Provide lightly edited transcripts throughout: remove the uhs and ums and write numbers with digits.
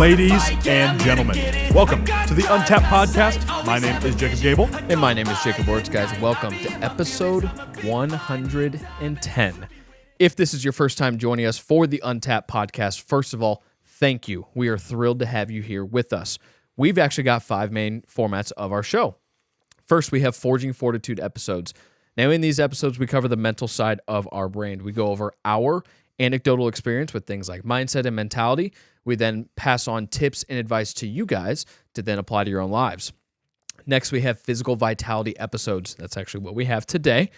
Ladies and gentlemen, welcome to the Untapped Podcast. My name is Jacob Gabel. And my name is Jacob Wurtz, guys. Welcome to episode 110. If this is your first time joining us for the Untapped Podcast, first of all, thank you. We are thrilled to have you here with us. We've actually got 5 main formats of our show. First, we have Forging Fortitude episodes. Now, in these episodes, we cover the mental side of our brand. We go over our anecdotal experience with things like mindset and mentality. We then pass on tips and advice to you guys to then apply to your own lives. Next, we have physical vitality episodes. That's actually what we have today.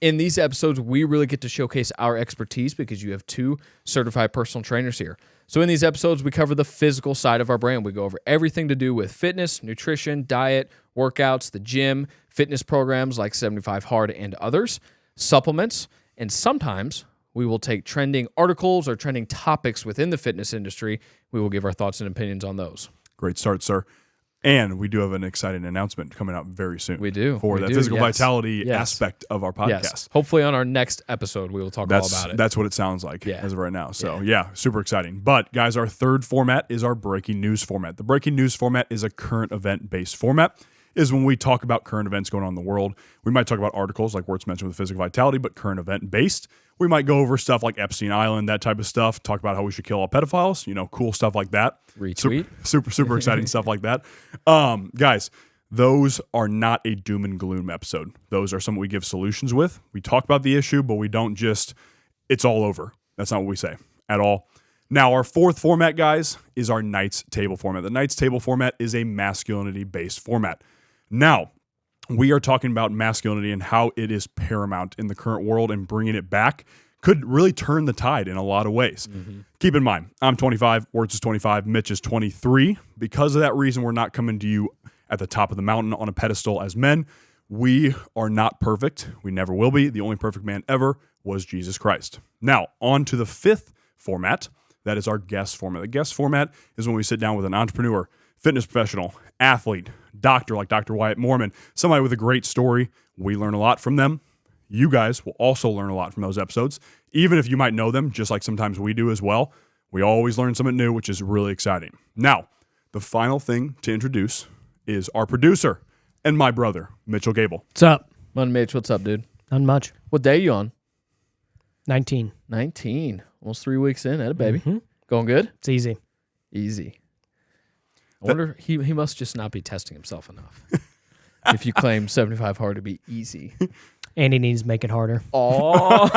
In these episodes, we really get to showcase our expertise because you have 2 certified personal trainers here. So in these episodes, we cover the physical side of our brand. We go over everything to do with fitness, nutrition, diet, workouts, the gym, fitness programs like 75 Hard and others, supplements, and sometimes we will take trending articles or trending topics within the fitness industry. We will give our thoughts and opinions on those. Great start, sir. And we do have an exciting announcement coming out very soon. We do. For that physical vitality aspect of our podcast. Yes. Hopefully on our next episode, we will talk all about it. That's what it sounds like as of right now. So super exciting. But guys, our third format is our breaking news format. The breaking news format is a current event-based format. Is when we talk about current events going on in the world. We might talk about articles like Wurtz mentioned with physical vitality, but current event based. We might go over stuff like Epstein Island, that type of stuff, talk about how we should kill all pedophiles, cool stuff like that. Retweet. Super exciting stuff like that. Guys, those are not a doom and gloom episode. Those are something we give solutions with. We talk about the issue, but we don't just, it's all over. That's not what we say at all. Now, our fourth format, guys, is our Knights Table format. The Knights Table format is a masculinity-based format. Now, we are talking about masculinity and how it is paramount in the current world, and bringing it back could really turn the tide in a lot of ways. Mm-hmm. Keep in mind, I'm 25, Wurtz is 25, Mitch is 23. Because of that reason, we're not coming to you at the top of the mountain on a pedestal as men. We are not perfect. We never will be. The only perfect man ever was Jesus Christ. Now, on to the fifth format. That is our guest format. The guest format is when we sit down with an entrepreneur, fitness professional, athlete, doctor like Dr. Wyatt Mormon, somebody with a great story. We learn a lot from them. You guys will also learn a lot from those episodes, even if you might know them, just like sometimes we do as well. We always learn something new, which is really exciting. Now, the final thing to introduce is our producer and my brother, Mitchell Gabel. What's up? Mon Mitch, what's up, dude? Not much. What day are you on? 19. 19. Almost 3 weeks in. That a baby. Mm-hmm. Going good? It's easy. Easy. I wonder, he must just not be testing himself enough. If you claim 75 Hard to be easy. And he needs to make it harder. Oh.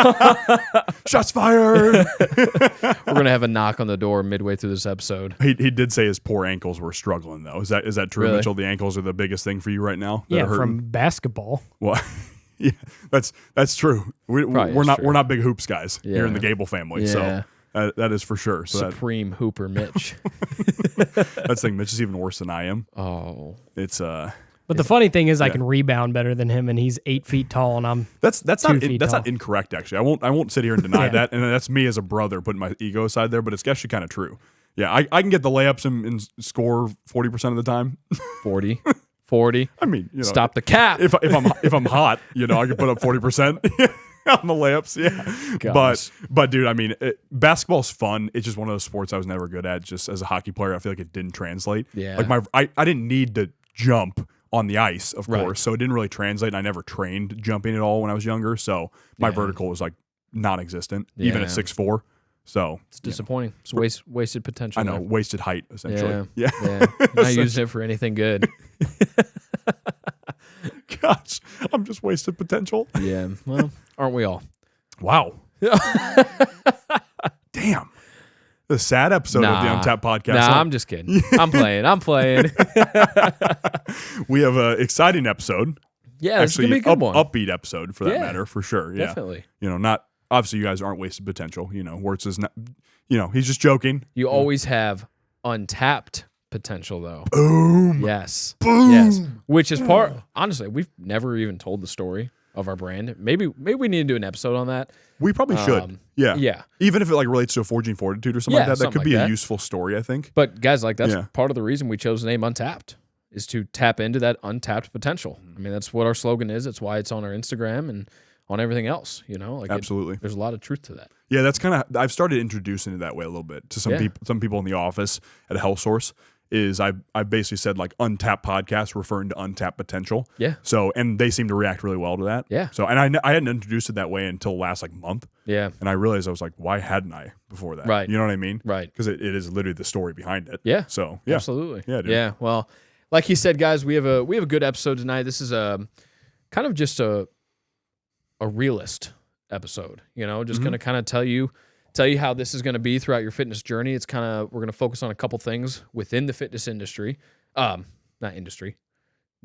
Shots fired. We're going to have a knock on the door midway through this episode. He did say his poor ankles were struggling, though. Is that true, really? Mitchell? The ankles are the biggest thing for you right now? Yeah, from basketball. Well, yeah, that's true. We're not big hoops guys here in the Gable family. Yeah. So that is for sure. So Supreme hooper Mitch. That's the thing. Mitch is even worse than I am. Oh. It's But the funny thing is, I can rebound better than him, and he's 8 feet tall, and I'm that's 2 feet tall. not incorrect. Actually, I won't sit here and deny that, and that's me as a brother putting my ego aside there. But it's actually kind of true. Yeah, I can get the layups and score 40% of the time. 40. I mean, stop the cap. If I'm hot, I can put up 40% on the layups. Yeah, Gosh. but dude, I mean, basketball's fun. It's just one of those sports I was never good at. Just as a hockey player, I feel like it didn't translate. Yeah, like I didn't need to jump on the ice, of course, so it didn't really translate. And I never trained jumping at all when I was younger, so my vertical was like non-existent, even at 6'4". So it's disappointing. It's wasted potential. I know, wasted height essentially. Yeah. Not using it for anything good. Gosh, I'm just wasted potential. Yeah. Well, aren't we all? Wow. Damn. The sad episode of the Untapped Podcast. Nah, I'm just kidding. I'm playing. We have an exciting episode. Yeah, this is going to be a good one. Upbeat episode for that matter, for sure. Yeah. Definitely. Not obviously you guys aren't wasted potential. Wurtz is not, he's just joking. You always have untapped potential, though. Boom. Yes. Boom. Yes. Which is honestly, we've never even told the story of our brand. Maybe we need to do an episode on that. We probably should. Yeah. Even if it relates to a Forging Fortitude or something like that, that could be a useful story, I think. But guys, that's part of the reason we chose the name Untapped, is to tap into that untapped potential. I mean, that's what our slogan is. It's why it's on our Instagram and on everything else, Absolutely. There's a lot of truth to that. Yeah, that's kind of, I've started introducing it that way a little bit to some people in the office at Health Source. Is I basically said like untapped podcast, referring to untapped potential. Yeah. So, and they seem to react really well to that. Yeah. So, and I hadn't introduced it that way until last like month. Yeah. And I realized I was like, why hadn't I before that? Right. You know what I mean? Right. Because it is literally the story behind it. Yeah. So, yeah. Absolutely. Yeah, dude. Yeah. Well, like he said, guys, we have a good episode tonight. This is a kind of just a realist episode. You know, just going to kind of tell you how this is going to be throughout your fitness journey. It's kind of, we're going to focus on a couple things within the fitness industry. Not industry,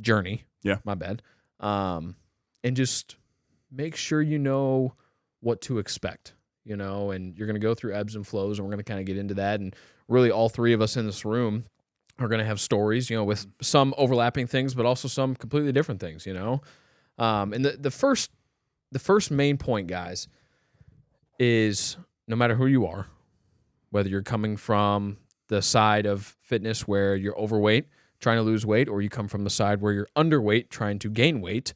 journey. Yeah. My bad. And just make sure you know what to expect, you know, and you're going to go through ebbs and flows, and we're going to kind of get into that. And really all three of us in this room are going to have stories, you know, with some overlapping things, but also some completely different things, you know. And the first main point, guys, is no matter who you are, whether you're coming from the side of fitness where you're overweight, trying to lose weight, or you come from the side where you're underweight, trying to gain weight,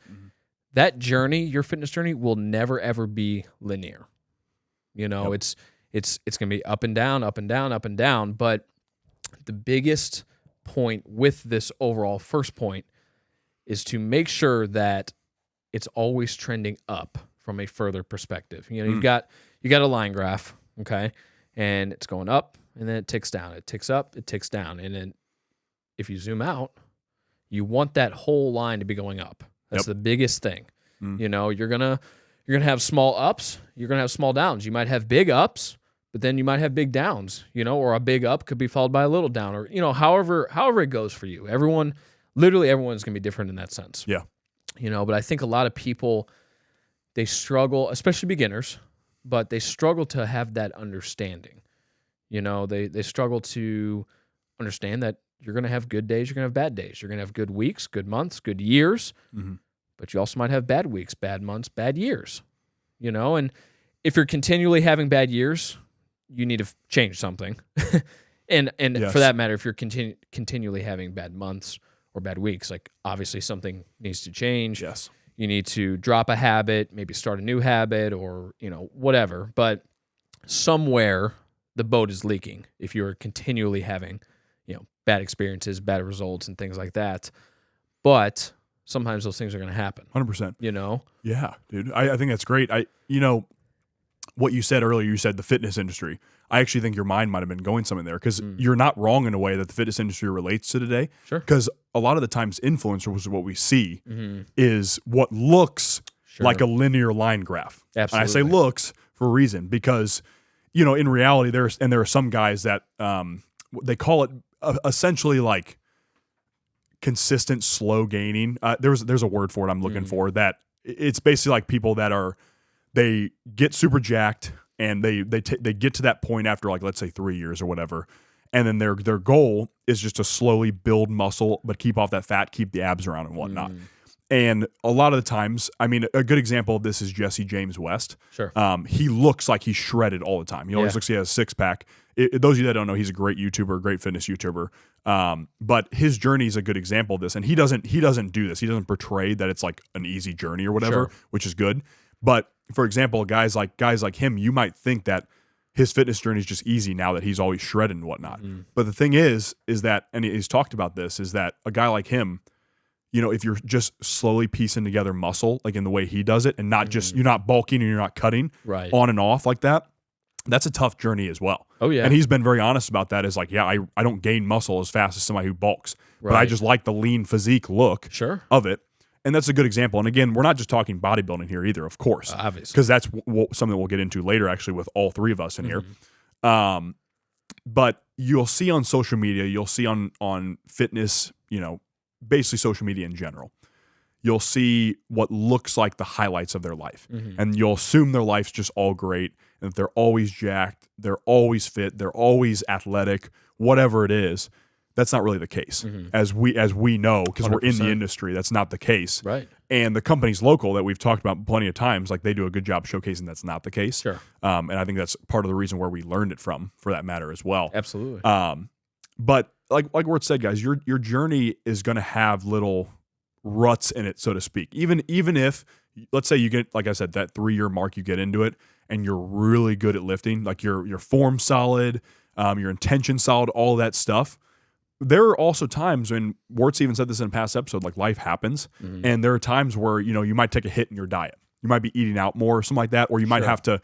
that journey, your fitness journey, will never, ever be linear. You know, it's going to be up and down, up and down, up and down. But the biggest point with this overall first point is to make sure that it's always trending up from a further perspective. You know, you got a line graph, okay, and it's going up, and then it ticks down. It ticks up, it ticks down, and then if you zoom out, you want that whole line to be going up. That's the biggest thing. You know, you're gonna have small ups, you're gonna have small downs. You might have big ups, but then you might have big downs. You know, or a big up could be followed by a little down, or you know, however it goes for you. Literally everyone's gonna be different in that sense. Yeah. You know, but I think a lot of people, they struggle, especially beginners, but they struggle to have that understanding. You know, they struggle to understand that you're going to have good days, you're going to have bad days. You're going to have good weeks, good months, good years, but you also might have bad weeks, bad months, bad years. You know, and if you're continually having bad years, you need to change something. and Yes. For that matter, if you're continually having bad months or bad weeks, like obviously something needs to change. Yes. You need to drop a habit, maybe start a new habit, or, you know, whatever. But somewhere the boat is leaking if you're continually having, you know, bad experiences, bad results, and things like that. But sometimes those things are going to happen. 100%. You know? Yeah, dude. I think that's great. You know, what you said earlier, you said the fitness industry. I actually think your mind might have been going something there, because you're not wrong in a way that the fitness industry relates to today. Sure. Because a lot of the times influencers, what we see is what looks like a linear line graph. Absolutely. And I say looks for a reason, because, you know, in reality, there are some guys that they call it essentially like consistent slow gaining. There's a word for it I'm looking for, that it's basically like people that they get super jacked, and they get to that point after, like, let's say 3 years or whatever, and then their goal is just to slowly build muscle, but keep off that fat, keep the abs around and whatnot. And a lot of the times, I mean, a good example of this is Jesse James West. Sure. He looks like he's shredded all the time. He always looks like he has a six pack. Those of you that don't know, he's a great YouTuber, great fitness YouTuber. But his journey is a good example of this. And he doesn't do this. He doesn't portray that it's like an easy journey or whatever, which is good. But for example, guys like him, you might think that his fitness journey is just easy now that he's always shredded and whatnot. But the thing is that, and he's talked about this, is that a guy like him, you know, if you're just slowly piecing together muscle, like in the way he does it, and not just, you're not bulking and you're not cutting on and off like that, that's a tough journey as well. Oh, yeah. And he's been very honest about that. Is like, yeah, I don't gain muscle as fast as somebody who bulks, but I just like the lean physique look of it. And that's a good example. And again, we're not just talking bodybuilding here either, of course. Obviously. Because that's something we'll get into later, actually, with all three of us in here. But you'll see on social media, you'll see on fitness, you know, basically social media in general, you'll see what looks like the highlights of their life. And you'll assume their life's just all great, and that they're always jacked, they're always fit, they're always athletic, whatever it is. That's not really the case. As we know, because we're in the industry, that's not the case. Right. And the company's local that we've talked about plenty of times, like, they do a good job showcasing that's not the case. Sure. And I think that's part of the reason where we learned it from, for that matter, as well. Absolutely. But like Wurtz said, guys, your journey is going to have little ruts in it, so to speak. Even if let's say you get, like I said, that 3-year mark, you get into it and you're really good at lifting, like your form solid, your intention solid, all that stuff. There are also times when Wurtz even said this in a past episode, like life happens. And there are times where, you might take a hit in your diet. You might be eating out more or something like that, or you might have to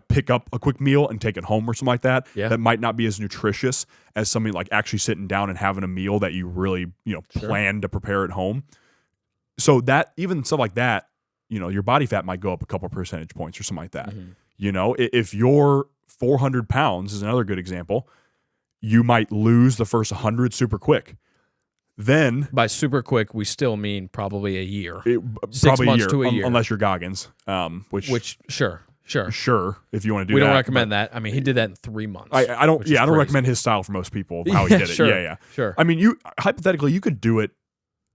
pick up a quick meal and take it home or something like that. Yeah. That might not be as nutritious as something like actually sitting down and having a meal that you really, plan to prepare at home. So that, even stuff like that, your body fat might go up a couple percentage points or something like that. If you're 400 pounds is another good example, you might lose the first 100 super quick. Then by super quick, we still mean probably a year. 6 probably months to a year. Unless you're Goggins, which sure. If you want to do that. We don't recommend that. I mean, he did that in 3 months. I don't recommend his style for most people, how he did it. Yeah. Sure. I mean, hypothetically, you could do it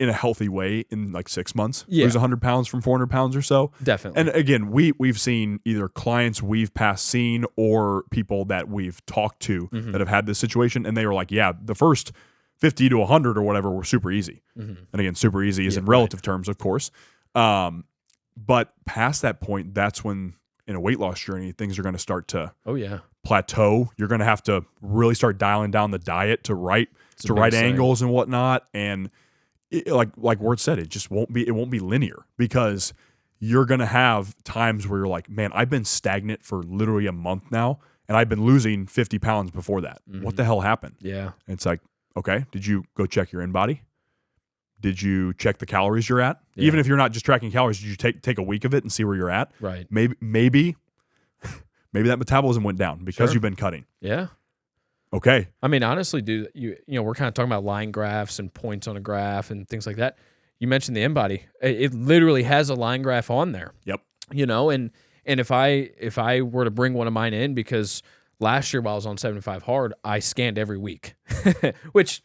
in a healthy way in like 6 months. Yeah. Lose 100 pounds from 400 pounds or so. Definitely. And again, we've seen either clients we've seen or people that we've talked to that have had this situation, and they were like, yeah, the first 50 to 100 or whatever were super easy. And again, super easy is in relative terms, of course. But past that point, that's when in a weight loss journey, things are going to start to plateau. You're going to have to really start dialing down the diet to right angles and whatnot. And like Wurtz said, it won't be linear, because you're going to have times where you're like, man, I've been stagnant for literally a month now, and I've been losing 50 pounds before that. What the hell happened? Yeah. And it's like, okay, did you go check your in-body? Did you check the calories you're at? Yeah. Even if you're not just tracking calories, did you take a week of it and see where you're at? Right. Maybe that metabolism went down because you've been cutting. Yeah. Okay. I mean, honestly, dude, we're kind of talking about line graphs and points on a graph and things like that. You mentioned the in-body. It literally has a line graph on there. Yep. And if I were to bring one of mine in, because last year while I was on 75 hard, I scanned every week, which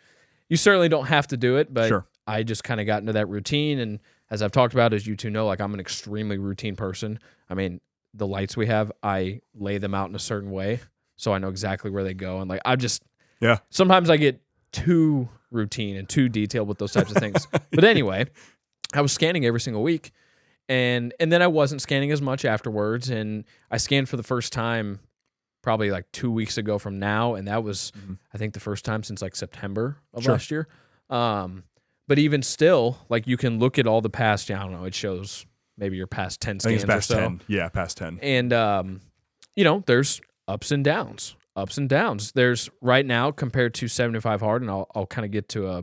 you certainly don't have to do it, but I just kind of got into that routine. And as I've talked about, as you two know, like, I'm an extremely routine person. I mean, the lights we have, I lay them out in a certain way, so I know exactly where they go. And like, sometimes I get too routine and too detailed with those types of things. But anyway, I was scanning every single week, and then I wasn't scanning as much afterwards. And I scanned for the first time probably like 2 weeks ago from now, and that was I think the first time since like September of last year. But even still, like, you can look at all the past, I don't know, it shows maybe your past 10 scans I think it's past or so. 10. Yeah, past 10. And there's ups and downs. There's right now compared to 75 hard, and I'll kind of get to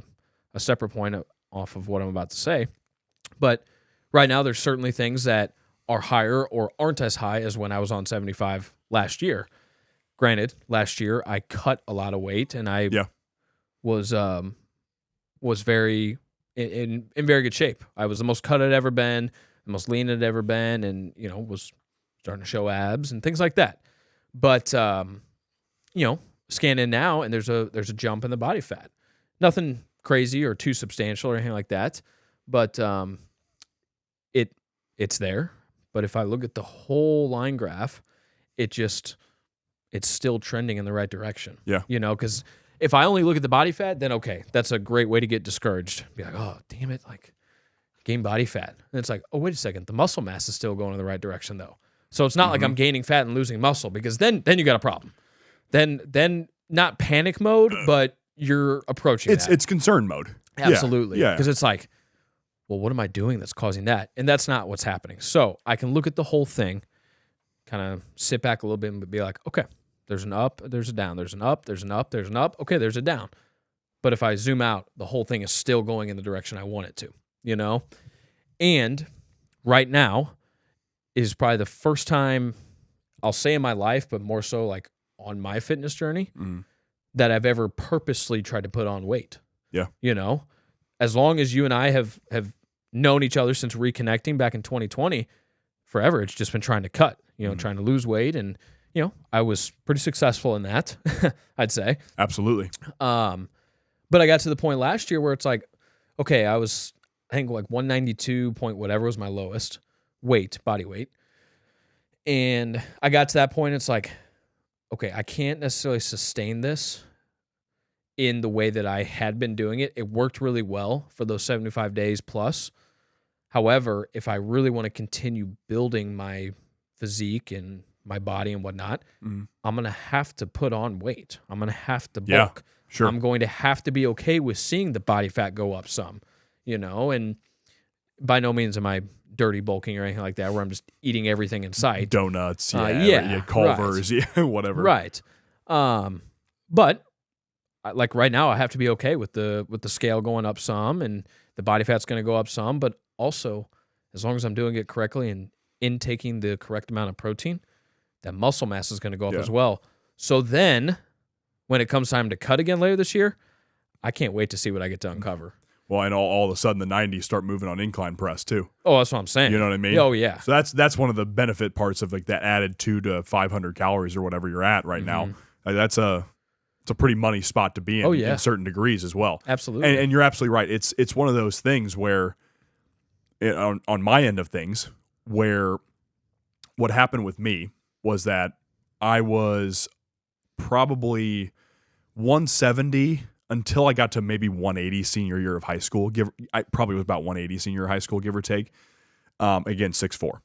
a separate point off of what I'm about to say. But right now, there's certainly things that are higher or aren't as high as when I was on 75 last year. Granted, last year I cut a lot of weight, and I was very in very good shape. I was the most cut I'd ever been, the most lean I'd ever been, and was starting to show abs and things like that. But scan in now, and there's a jump in the body fat. Nothing crazy or too substantial or anything like that, but it's there. But if I look at the whole line graph, it's still trending in the right direction. Yeah. Because if I only look at the body fat, then okay, that's a great way to get discouraged. Be like, oh, damn it, like, gain body fat. And it's like, oh, wait a second, the muscle mass is still going in the right direction though. So it's not like I'm gaining fat and losing muscle, because then you got a problem. Then not panic mode, but you're approaching that. It's concern mode. Absolutely. Yeah. Because it's like, well, what am I doing that's causing that? And that's not what's happening. So I can look at the whole thing, kind of sit back a little bit and be like, okay, there's an up, there's a down, there's an up, there's an up, there's an up. Okay, there's a down. But if I zoom out, the whole thing is still going in the direction I want it to, And right now is probably the first time, I'll say in my life, but more so like on my fitness journey, that I've ever purposely tried to put on weight. Yeah. As long as you and I have known each other since reconnecting back in 2020, forever, it's just been trying to cut, trying to lose weight. And, I was pretty successful in that, I'd say. Absolutely. But I got to the point last year where it's like, okay, I think like 192 point whatever was my lowest body weight. And I got to that point, it's like, okay, I can't necessarily sustain this in the way that I had been doing it. It worked really well for those 75 days plus. However, if I really want to continue building my physique and my body and whatnot, I'm going to have to put on weight. I'm going to have to bulk. Sure. I'm going to have to be okay with seeing the body fat go up some, and by no means am I dirty bulking or anything like that where I'm just eating everything in sight. Donuts, Culvers, whatever. Right. But like right now I have to be okay with the scale going up some and the body fat's going to go up some, but also as long as I'm doing it correctly and intaking the correct amount of protein, that muscle mass is going to go up as well. So then when it comes time to cut again later this year, I can't wait to see what I get to uncover. Well, and all of a sudden the 90s start moving on incline press too. Oh, that's what I'm saying. You know what I mean? Oh, yeah. So that's one of the benefit parts of like that added 200 to 500 calories or whatever you're at right now. Like, it's a pretty money spot to be in in certain degrees as well. Absolutely. And you're absolutely right. It's one of those things where on my end of things where what happened with me was that I was probably 170 until I got to maybe 180 senior year of high school. I probably was about 180 senior year of high school, give or take. Again, 6'4".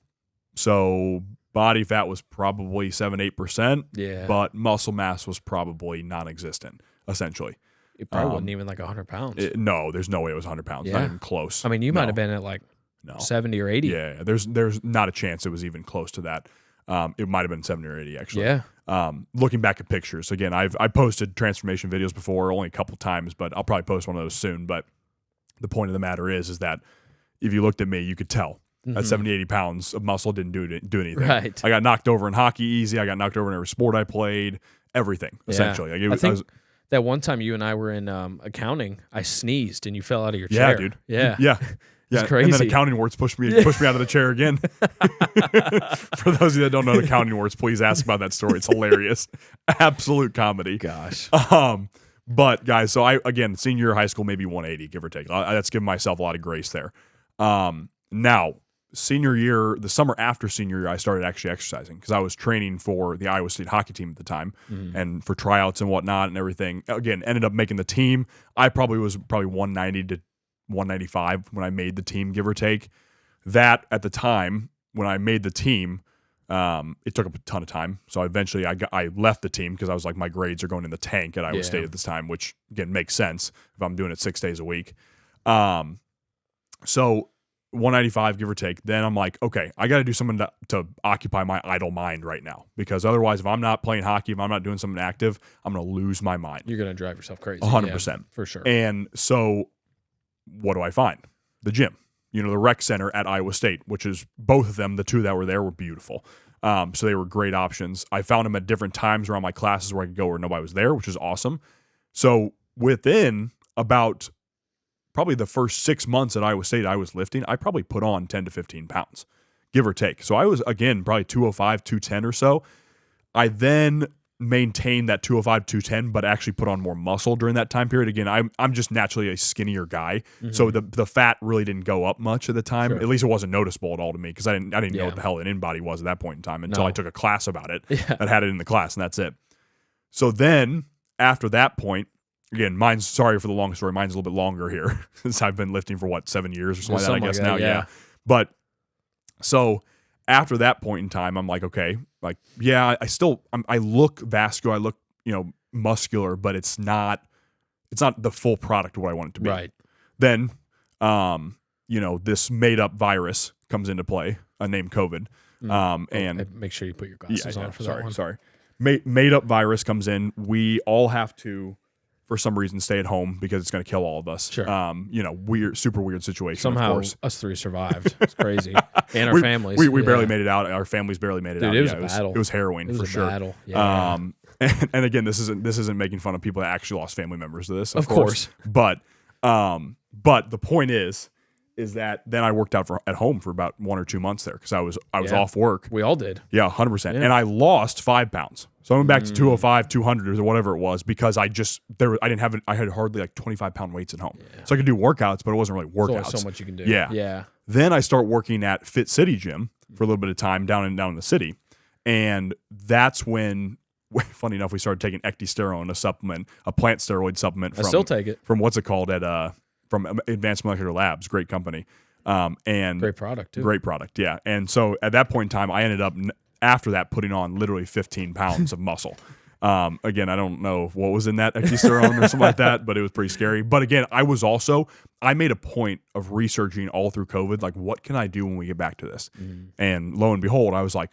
So body fat was probably 7-8%. Yeah. But muscle mass was probably non-existent, essentially. It probably wasn't even like 100 pounds. No, there's no way it was 100 pounds. Not even close. I mean, you might have been at like 70 or 80. Yeah, there's not a chance it was even close to that. It might have been 70 or 80 actually. Yeah. Looking back at pictures, again, I posted transformation videos before, only a couple times, but I'll probably post one of those soon. But the point of the matter is that if you looked at me, you could tell that 70, 80 pounds of muscle didn't do anything. Right. I got knocked over in hockey easy. I got knocked over in every sport I played. Everything essentially. Like, I think that one time you and I were in accounting, I sneezed and you fell out of your chair. Yeah, dude. Yeah. Yeah. Yeah, it's crazy. And then accounting Wurtz pushed me out of the chair again. For those of you that don't know accounting Wurtz, please ask about that story. It's hilarious. Absolute comedy. Gosh. But guys, so again, senior year of high school, maybe 180, give or take. That's giving myself a lot of grace there. Now, senior year, the summer after senior year, I started actually exercising because I was training for the Iowa State hockey team at the time and for tryouts and whatnot and everything. Again, ended up making the team. I was 190 to 195 when I made the team, give or take. That at the time when I made the team, it took up a ton of time. So eventually I left the team because I was like, my grades are going in the tank at Iowa State at this time, which again makes sense if I'm doing it 6 days a week. So 195, give or take. Then I'm like, okay, I got to do something to occupy my idle mind right now, because otherwise, if I'm not playing hockey, if I'm not doing something active, I'm going to lose my mind. You're going to drive yourself crazy. 100%. For sure. And so what do I find? The gym, the rec center at Iowa State, which is both of them, the two that were there were beautiful. So they were great options. I found them at different times around my classes where I could go where nobody was there, which is awesome. So within about probably the first 6 months at Iowa State I was lifting, I probably put on 10 to 15 pounds, give or take. So I was, again, probably 205, 210 or so. I then maintained that 205, 210, but actually put on more muscle during that time period. Again, I'm just naturally a skinnier guy, so the fat really didn't go up much at the time. Sure. At least it wasn't noticeable at all to me, because I didn't know what the hell an in-body was at that point in time until I took a class about it that had it in the class, and that's it. So then, after that point, again, sorry for the long story, mine's a little bit longer here, since I've been lifting for, 7 years or something like that, I guess now, yeah. But, so after that point in time, I'm like, okay, I look vascular, I look, muscular, but it's not the full product of what I want it to be. Right. Then, this made up virus comes into play, named COVID. And make sure you put your glasses on for that one. Sorry. Made up virus comes in. We all have to, for some reason, stay at home because it's going to kill all of us. Sure. Super weird situation. Somehow of course. Us three survived. It's crazy. And our families. We barely made it out. Our families barely made it out. It was a battle. It was harrowing for sure. Battle. Yeah. And again, this isn't making fun of people that actually lost family members to this. Of course. But the point is that then I worked out at home for about 1 or 2 months there because I was off work. We all did. Yeah, 100%. Yeah. And I lost 5 pounds. So I went back to 205, 200 or whatever it was, because I had hardly 25-pound weights at home. Yeah. So I could do workouts, but it wasn't really workouts. There's so much you can do. Yeah. Yeah. Then I start working at Fit City Gym for a little bit of time down in the city. And that's when, funny enough, we started taking ecdysterone, a plant steroid supplement. I still take it. From what's it called from Advanced Molecular Labs, great company. And Great product, too. Great product, yeah. And so at that point in time, I ended up after that putting on literally 15 pounds of muscle. Again, I don't know what was in that ectosterone or something like that, but it was pretty scary. But again, I made a point of researching all through COVID, like, what can I do when we get back to this? And lo and behold, I was like,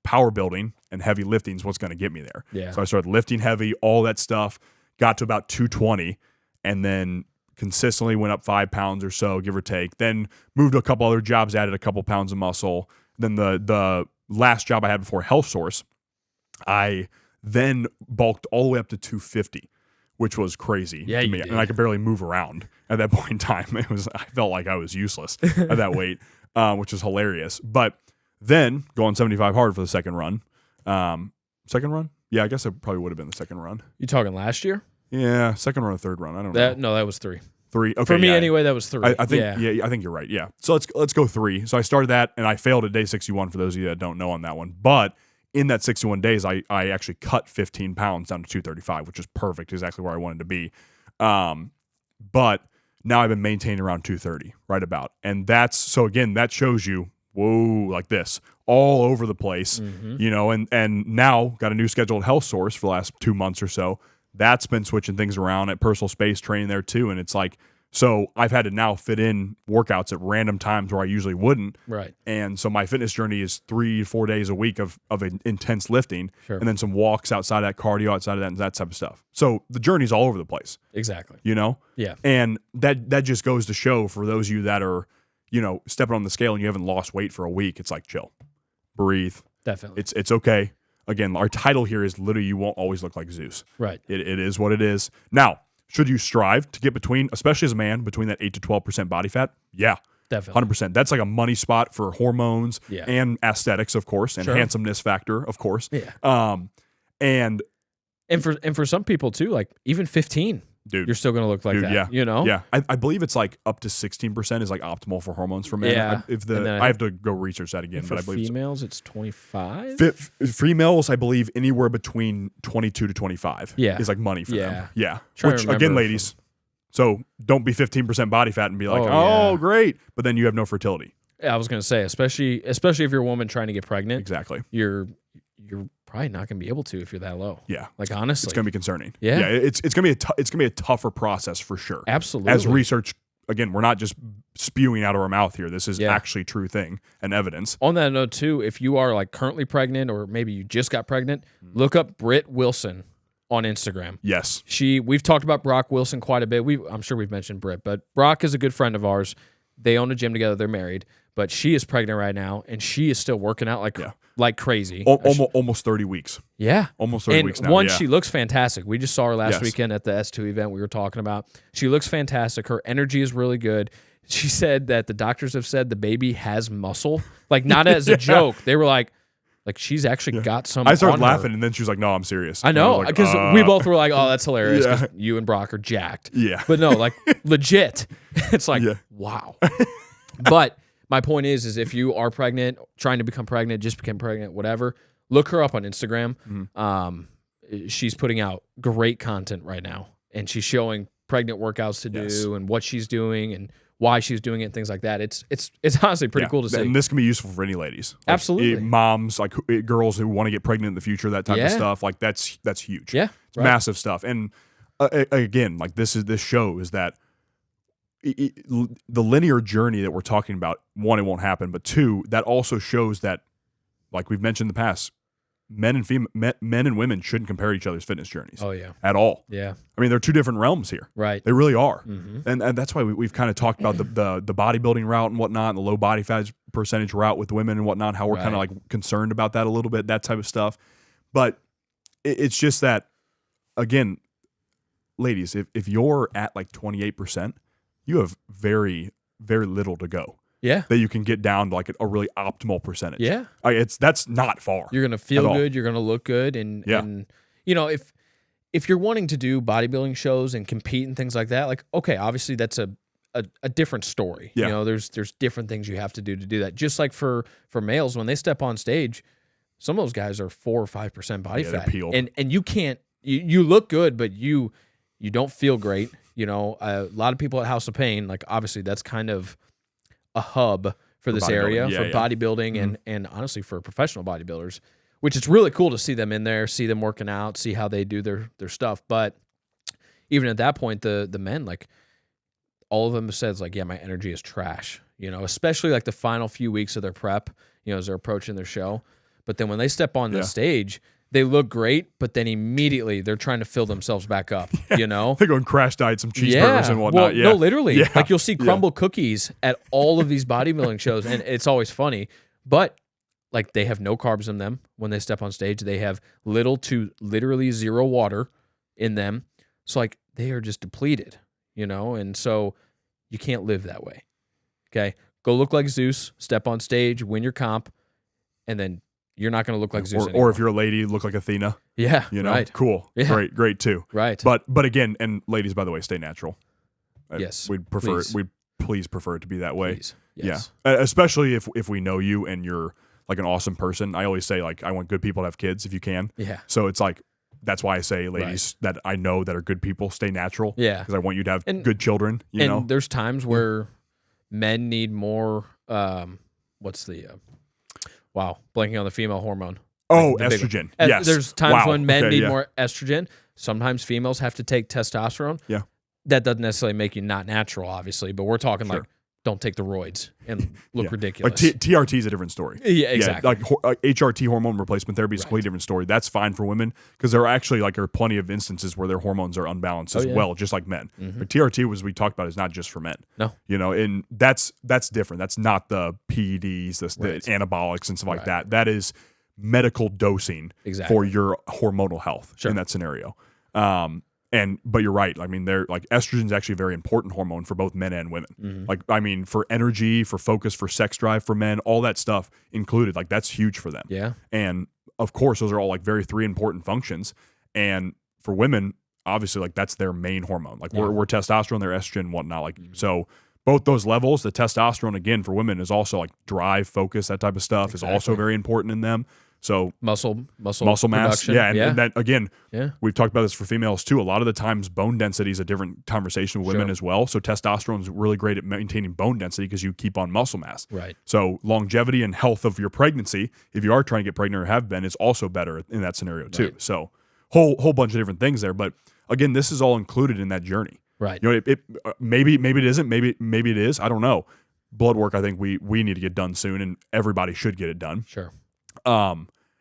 power building and heavy lifting is what's going to get me there. Yeah. So I started lifting heavy, all that stuff, got to about 220, and then consistently went up 5 pounds or so, give or take. Then moved to a couple other jobs, added a couple pounds of muscle. Then the last job I had before Health Source, I then bulked all the way up to 250, which was crazy to me. And I could barely move around at that point in time. I felt like I was useless at that weight, which was hilarious. But then going 75 hard for the second run. Second run? Yeah, I guess it probably would have been the second run. You talking last year? Yeah, second run or third run. I don't know. No, that was 3. 3. Okay, for me anyway, that was 3. I think I think you're right. Yeah. So let's go 3. So I started that and I failed at day 61 for those of you that don't know on that one. But in that 61 days, I actually cut 15 pounds down to 235, which is perfect, exactly where I wanted to be. But now I've been maintaining around 230, right about. And so again, that shows you, whoa, like this, all over the place, and now got a new scheduled Health Source for the last 2 months or so. That's been switching things around at Personal Space training there too. And it's like, so I've had to now fit in workouts at random times where I usually wouldn't. Right. And so my fitness journey is 3 to 4 days a week of intense lifting, and then some walks outside of that, cardio outside of that, and that type of stuff. So the journey's all over the place. Exactly. Yeah. And that just goes to show for those of you that are, stepping on the scale and you haven't lost weight for a week, it's like, chill, breathe. Definitely. It's okay. Again, our title here is literally, you won't always look like Zeus. Right. It is what it is. Now, should you strive to get between, especially as a man, between that 8 to 12% body fat? Yeah. Definitely. 100%. That's like a money spot for hormones and aesthetics, of course, and handsomeness factor, of course. Yeah. And for some people too, like even 15. Dude, you're still going to look like that, Yeah. I believe it's like up to 16% is like optimal for hormones for men. Yeah. I have to go research that again, but I believe females, it's 25. Females, I believe anywhere between 22 to 25 is like money for them. Yeah. Which again, ladies, so don't be 15% body fat and be like, great, but then you have no fertility. Yeah, I was going to say, especially if you're a woman trying to get pregnant. Exactly. You're probably not going to be able to if you're that low. Yeah. Like, honestly. It's going to be concerning. Yeah. It's going to be a tougher process for sure. Absolutely. As research, again, we're not just spewing out of our mouth here. This is actually true thing and evidence. On that note too, if you are like currently pregnant or maybe you just got pregnant, look up Britt Wilson on Instagram. Yes. We've talked about Brock Wilson quite a bit. I'm sure we've mentioned Britt, but Brock is a good friend of ours. They own a gym together. They're married, but she is pregnant right now and she is still working out like crazy. Almost 30 weeks. Yeah. Almost 30 weeks now. One, she looks fantastic. We just saw her last weekend at the S2 event we were talking about. She looks fantastic. Her energy is really good. She said that the doctors have said the baby has muscle. Like, not as a joke. They were like she's actually got some. I started laughing, and then she was like, "No, I'm serious." I know, because we both were like, "Oh, that's hilarious." Because you and Brock are jacked. Yeah, but no, like legit. It's like, wow. But my point is if you are pregnant, trying to become pregnant, just became pregnant, whatever, look her up on Instagram. Mm-hmm. She's putting out great content right now, and she's showing pregnant workouts to do and what she's doing and why she's doing it and things like that. It's honestly pretty cool to see. And this can be useful for any ladies. Like, absolutely. Moms, like girls who want to get pregnant in the future, that type of stuff. Like that's huge. Yeah. It's massive stuff. And again, like this shows that the linear journey that we're talking about, one, it won't happen, but two, that also shows that, like we've mentioned in the past, men and women shouldn't compare each other's fitness journeys. Oh yeah, at all. Yeah, I mean they're two different realms here. Right, they really are. Mm-hmm. And that's why we've kind of talked about the bodybuilding route and whatnot, and the low body fat percentage route with women and whatnot. How we're kind of like concerned about that a little bit, that type of stuff. But it's just that, again, ladies, if you're at like 28%, you have very, very little to go. Yeah, that you can get down to like a really optimal percentage. Yeah, that's not far. You're gonna feel good. You're gonna look good, and you know if you're wanting to do bodybuilding shows and compete and things like that, like okay, obviously that's a different story. Yeah. You know, there's different things you have to do that. Just like for males, when they step on stage, some of those guys are 4 or 5% body fat, and you can't. You look good, but you don't feel great. You know, a lot of people at House of Pain, like obviously that's kind of a hub for this bodybuilding. area Yeah, for yeah. bodybuilding and honestly for professional bodybuilders, which is really cool to see them in there, see them working out, see how they do their stuff. But even at that point, the men, like all of them have said, like, yeah, my energy is trash, especially like the final few weeks of their prep, as they're approaching their show. But then when they step on the stage, they look great, but then immediately they're trying to fill themselves back up, They go and crash diet some cheeseburgers and whatnot. Well, no, literally. Yeah. Like you'll see crumble cookies at all of these bodybuilding shows, and it's always funny. But like they have no carbs in them when they step on stage. They have little to literally zero water in them. So like they are just depleted, and so you can't live that way. Okay? Go look like Zeus, step on stage, win your comp, and then you're not going to look like Zeus anymore. Or if you're a lady, look like Athena. Yeah, right. Cool. Yeah. Great too. Right. But again, and ladies, by the way, stay natural. Yes. We'd please prefer it to be that way. Please. Yes. Yeah. Especially if we know you and you're like an awesome person. I always say, like, I want good people to have kids if you can. Yeah. So it's like, that's why I say, ladies that I know that are good people, stay natural. Yeah. Because I want you to have good children. You know. There's times where men need more. What's the? Blanking on the female hormone. Oh, the big estrogen. one. Yes. There's times when men need yeah. more estrogen. Sometimes females have to take testosterone. Yeah. That doesn't necessarily make you not natural, obviously, but we're talking like don't take the roids and look ridiculous. Like TRT is a different story. Yeah, exactly. Like HRT, hormone replacement therapy, is a completely different story. That's fine for women because there are actually are plenty of instances where their hormones are unbalanced as well, just like men. Mm-hmm. But TRT, as we talked about, is not just for men. No. And that's different. That's not the PEDs, the anabolics and stuff like that. That is medical dosing for your hormonal health in that scenario. But you're right. I mean, estrogen is actually a very important hormone for both men and women. Mm-hmm. For energy, for focus, for sex drive for men, all that stuff included. Like that's huge for them. Yeah. And of course, those are all very three important functions. And for women, obviously, that's their main hormone. We're testosterone, their estrogen, and whatnot. So both those levels, the testosterone again for women is also drive, focus, that type of stuff is also very important in them. So muscle mass, production. And then again, we've talked about this for females too. A lot of the times, bone density is a different conversation with women as well. So testosterone is really great at maintaining bone density because you keep on muscle mass. Right. So longevity and health of your pregnancy, if you are trying to get pregnant or have been, is also better in that scenario too. Right. So whole bunch of different things there. But again, this is all included in that journey. Right. Maybe it isn't. Maybe it is. I don't know. Blood work, I think we need to get done soon, and everybody should get it done. Sure.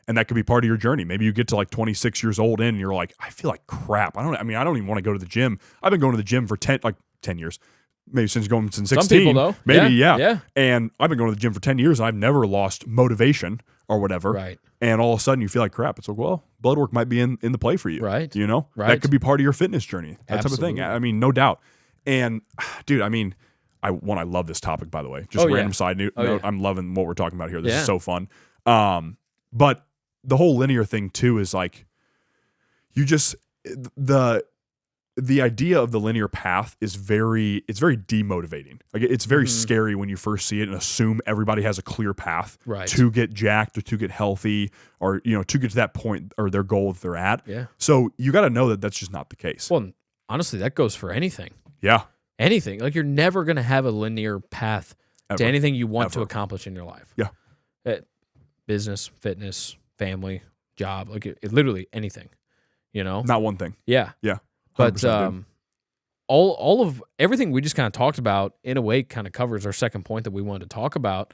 And that could be part of your journey. Maybe you get to 26 years old in and you're like, I feel like crap. I don't even want to go to the gym. I've been going to the gym for 10 years. Maybe since 16. Some people though. Maybe, yeah. And I've been going to the gym for 10 years and I've never lost motivation or whatever. Right. And all of a sudden you feel like crap. It's like, well, blood work might be in the play for you. Right. Right. That could be part of your fitness journey. That type of thing. No doubt. And dude, I love this topic, by the way. Just random side note. I'm loving what we're talking about here. This is so fun. But the whole linear thing too is you just the idea of the linear path is very demotivating. It's very scary when you first see it and assume everybody has a clear path to get jacked or to get healthy or to get to that point or their goal that they're at. Yeah. So you got to know that that's just not the case. Well, honestly, that goes for anything. Yeah. Anything. You're never going to have a linear path to anything you want to accomplish in your life. Yeah. Business, fitness, family, job, literally anything, Not one thing. Yeah. Yeah. But all of everything we just kind of talked about in a way kind of covers our second point that we wanted to talk about.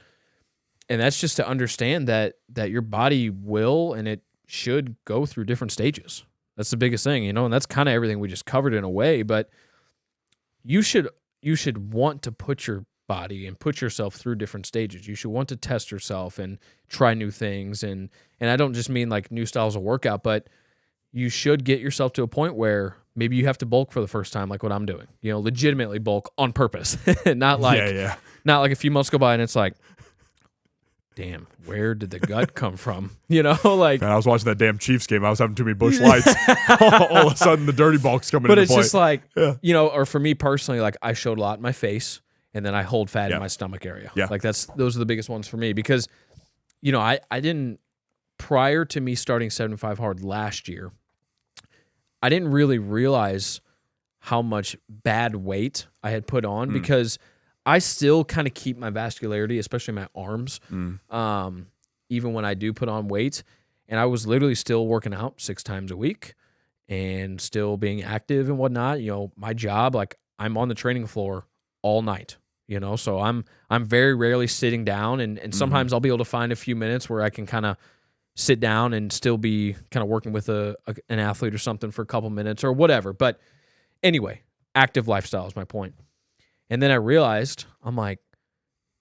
And that's just to understand that your body will and it should go through different stages. That's the biggest thing, and that's kind of everything we just covered in a way, but you should want to put your body and put yourself through different stages. You should want to test yourself and try new things. And I don't just mean new styles of workout, but you should get yourself to a point where maybe you have to bulk for the first time, like what I'm doing, legitimately bulk on purpose. Not like a few months go by and it's like, damn, where did the gut come from? Man, I was watching that damn Chiefs game. I was having too many Busch Lights. All of a sudden the dirty bulk's coming into play. But it's just or for me personally, I showed a lot in my face. And then I hold fat in my stomach area. Yeah. Those are the biggest ones for me because, I didn't, prior to me starting 75 Hard last year, I didn't really realize how much bad weight I had put on because I still kind of keep my vascularity, especially my arms, even when I do put on weight. And I was literally still working out 6 times a week and still being active and whatnot. You know, my job, like I'm on the training floor all night, you know, so I'm very rarely sitting down, and sometimes I'll be able to find a few minutes where I can kind of sit down and still be kind of working with an athlete or something for a couple minutes or whatever. But anyway, active lifestyle is my point. And then I realized, I'm like,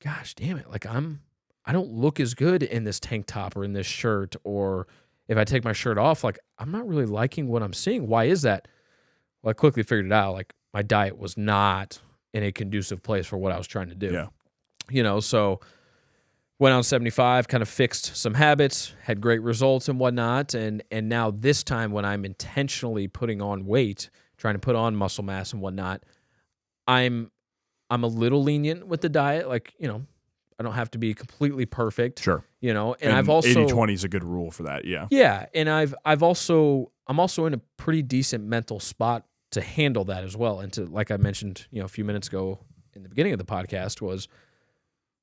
gosh, damn it. Like I don't look as good in this tank top or in this shirt, or if I take my shirt off, like I'm not really liking what I'm seeing. Why is that? Well, I quickly figured it out. Like my diet was not in a conducive place for what I was trying to do. Yeah. You know, so went on 75, kind of fixed some habits, had great results and whatnot. And now this time when I'm intentionally putting on weight, trying to put on muscle mass and whatnot, I'm a little lenient with the diet. Like, you know, I don't have to be completely perfect. Sure. You know, and I've 80-20 is a good rule for that. Yeah. Yeah. And I'm also in a pretty decent mental spot to handle that as well. And to, like I mentioned, you know, a few minutes ago in the beginning of the podcast was,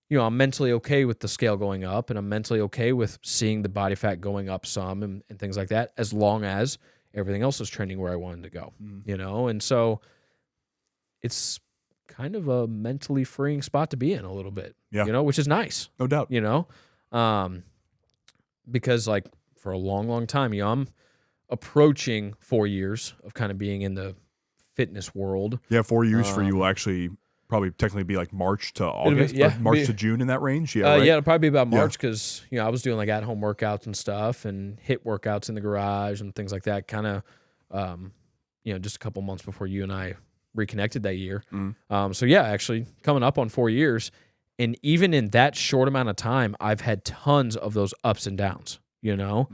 you know, I'm mentally okay with the scale going up, and I'm mentally okay with seeing the body fat going up some and things like that, as long as everything else is trending where I wanted to go, you know? And so it's kind of a mentally freeing spot to be in a little bit, you know, which is nice. No doubt. You know, because like for a long, long time, you know, I'm approaching 4 years of kind of being in the fitness world. Yeah, 4 years for you will actually probably technically be like March to August, or March to June in that range. Yeah, right? Yeah, it'll probably be about March because, you know, I was doing like at-home workouts and stuff and HIIT workouts in the garage and things like that, kind of, you know, just a couple months before you and I reconnected that year. So yeah, actually coming up on 4 years. And even in that short amount of time, I've had tons of those ups and downs, you know?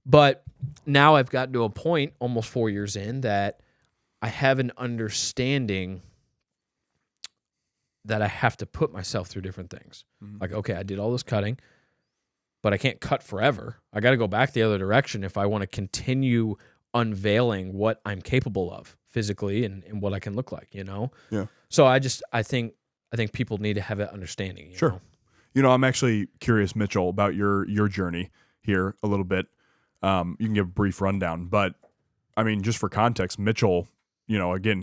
But now I've gotten to a point almost 4 years in that I have an understanding that I have to put myself through different things. Like, okay, I did all this cutting, but I can't cut forever. I got to go back the other direction if I want to continue unveiling what I'm capable of physically and what I can look like, you know? Yeah. So I think people need to have that understanding. You know? You know, I'm actually curious, Mitchell, about your journey here a little bit. You can give a brief rundown, but I mean, just for context, Mitchell, you know, again,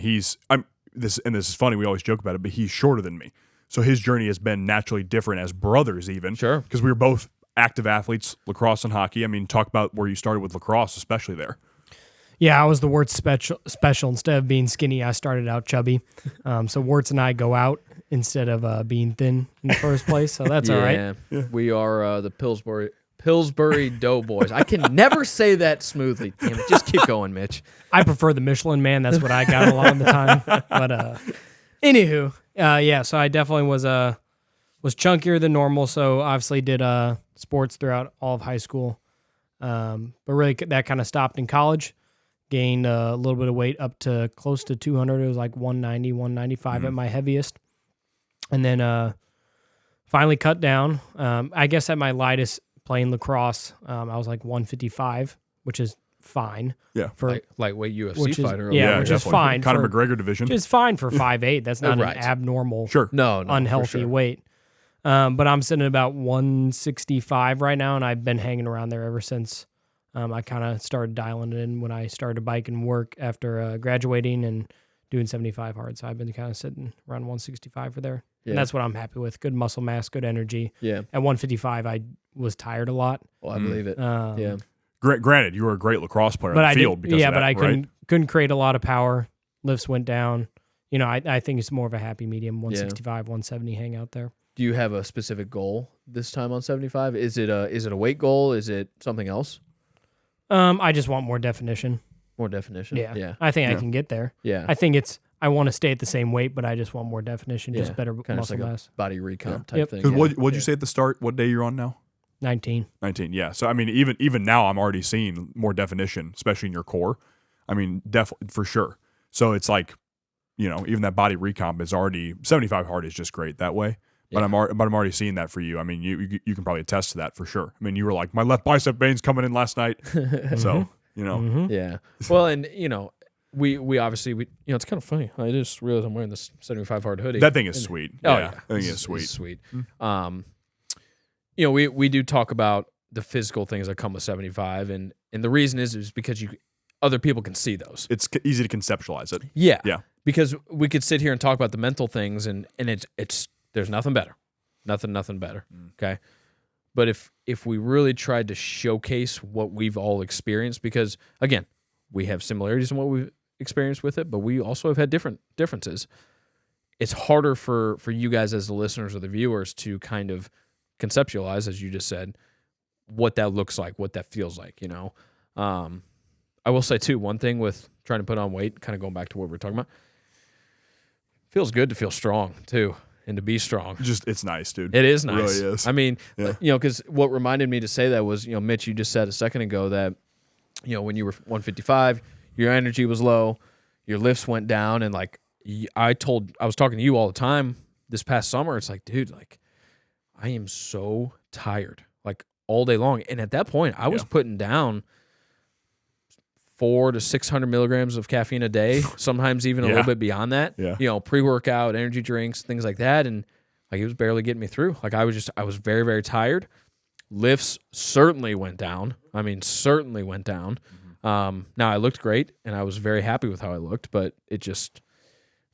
this is funny, we always joke about it, but he's shorter than me. So his journey has been naturally different as brothers even. Sure. Because we were both active athletes, lacrosse and hockey. I mean, talk about where you started with lacrosse, especially there. Yeah, I was the Wurtz special. Instead of being skinny, I started out chubby. So Wurtz and I go out instead of being thin in the first place. So that's all right. Yeah. We are the Pillsbury Doughboys. I can never say that smoothly. Damn it. Just keep going, Mitch. I prefer the Michelin Man. That's what I got a lot of the time. But anywho, yeah, so I definitely was chunkier than normal. So obviously did sports throughout all of high school. But really that kind of stopped in college. Gained a little bit of weight up to close to 200. It was like 190, 195 at my heaviest. And then finally cut down. I guess at my lightest playing lacrosse, I was like 155, which is fine. Yeah. For lightweight UFC fighter. Yeah, which is fine. Conor McGregor division. Which is fine for 5'8". That's not an abnormal, unhealthy weight. But I'm sitting at about 165 right now, and I've been hanging around there ever since. I kind of started dialing it in when I started biking work after graduating and doing 75 hard. So I've been kind of sitting around 165 for there. Yeah. And that's what I'm happy with. Good muscle mass, good energy. Yeah. At 155, I was tired a lot. Well, I believe it. Yeah. Granted, you were a great lacrosse player on the field because of that, but I right? couldn't create a lot of power. Lifts went down. You know, I think it's more of a happy medium, 165, 170 hang out there. Do you have a specific goal this time on 75? Is it a weight goal? Is it something else? I just want more definition. More definition? Yeah. I think I can get there. Yeah. I think I want to stay at the same weight, but I just want more definition, just better muscle mass. Body recomp type thing. Because what'd you say at the start? What day you're on now? 19. 19, yeah. So, I mean, even now I'm already seeing more definition, especially in your core. I mean, for sure. So it's like, you know, even that body recomp is already, 75 hard is just great that way. But I'm already seeing that for you. I mean, you can probably attest to that for sure. I mean, you were like, my left bicep vein's coming in last night. So, you know. Yeah. Well, and, you know, we obviously it's kind of funny. I just realized I'm wearing this 75 hard hoodie. That thing is sweet. Oh yeah. I think it's sweet. It's sweet. We do talk about the physical things that come with 75, and the reason is because other people can see those. It's easy to conceptualize it. Yeah. Yeah. Because we could sit here and talk about the mental things, and it's there's nothing better. Nothing better. Okay. But if we really tried to showcase what we've all experienced, because again, we have similarities in what we've experienced with it, but we also have had differences. It's harder for you guys as the listeners or the viewers to kind of conceptualize, as you just said, what that looks like, what that feels like, I will say too, one thing with trying to put on weight, kind of going back to what we were talking about, feels good to feel strong too. And to be strong. It's nice, dude. It is nice. It really is. I mean, because what reminded me to say that was, Mitch, you just said a second ago that, when you were 155, your energy was low, your lifts went down, and like I was talking to you all the time this past summer. It's like, dude, like I am so tired, like all day long. And at that point, I was putting down 400 to 600 milligrams of caffeine a day, sometimes even a little bit beyond that. Yeah. Pre-workout, energy drinks, things like that, and like it was barely getting me through. Like I was very, very tired. Lifts certainly went down. Now I looked great, and I was very happy with how I looked, but it's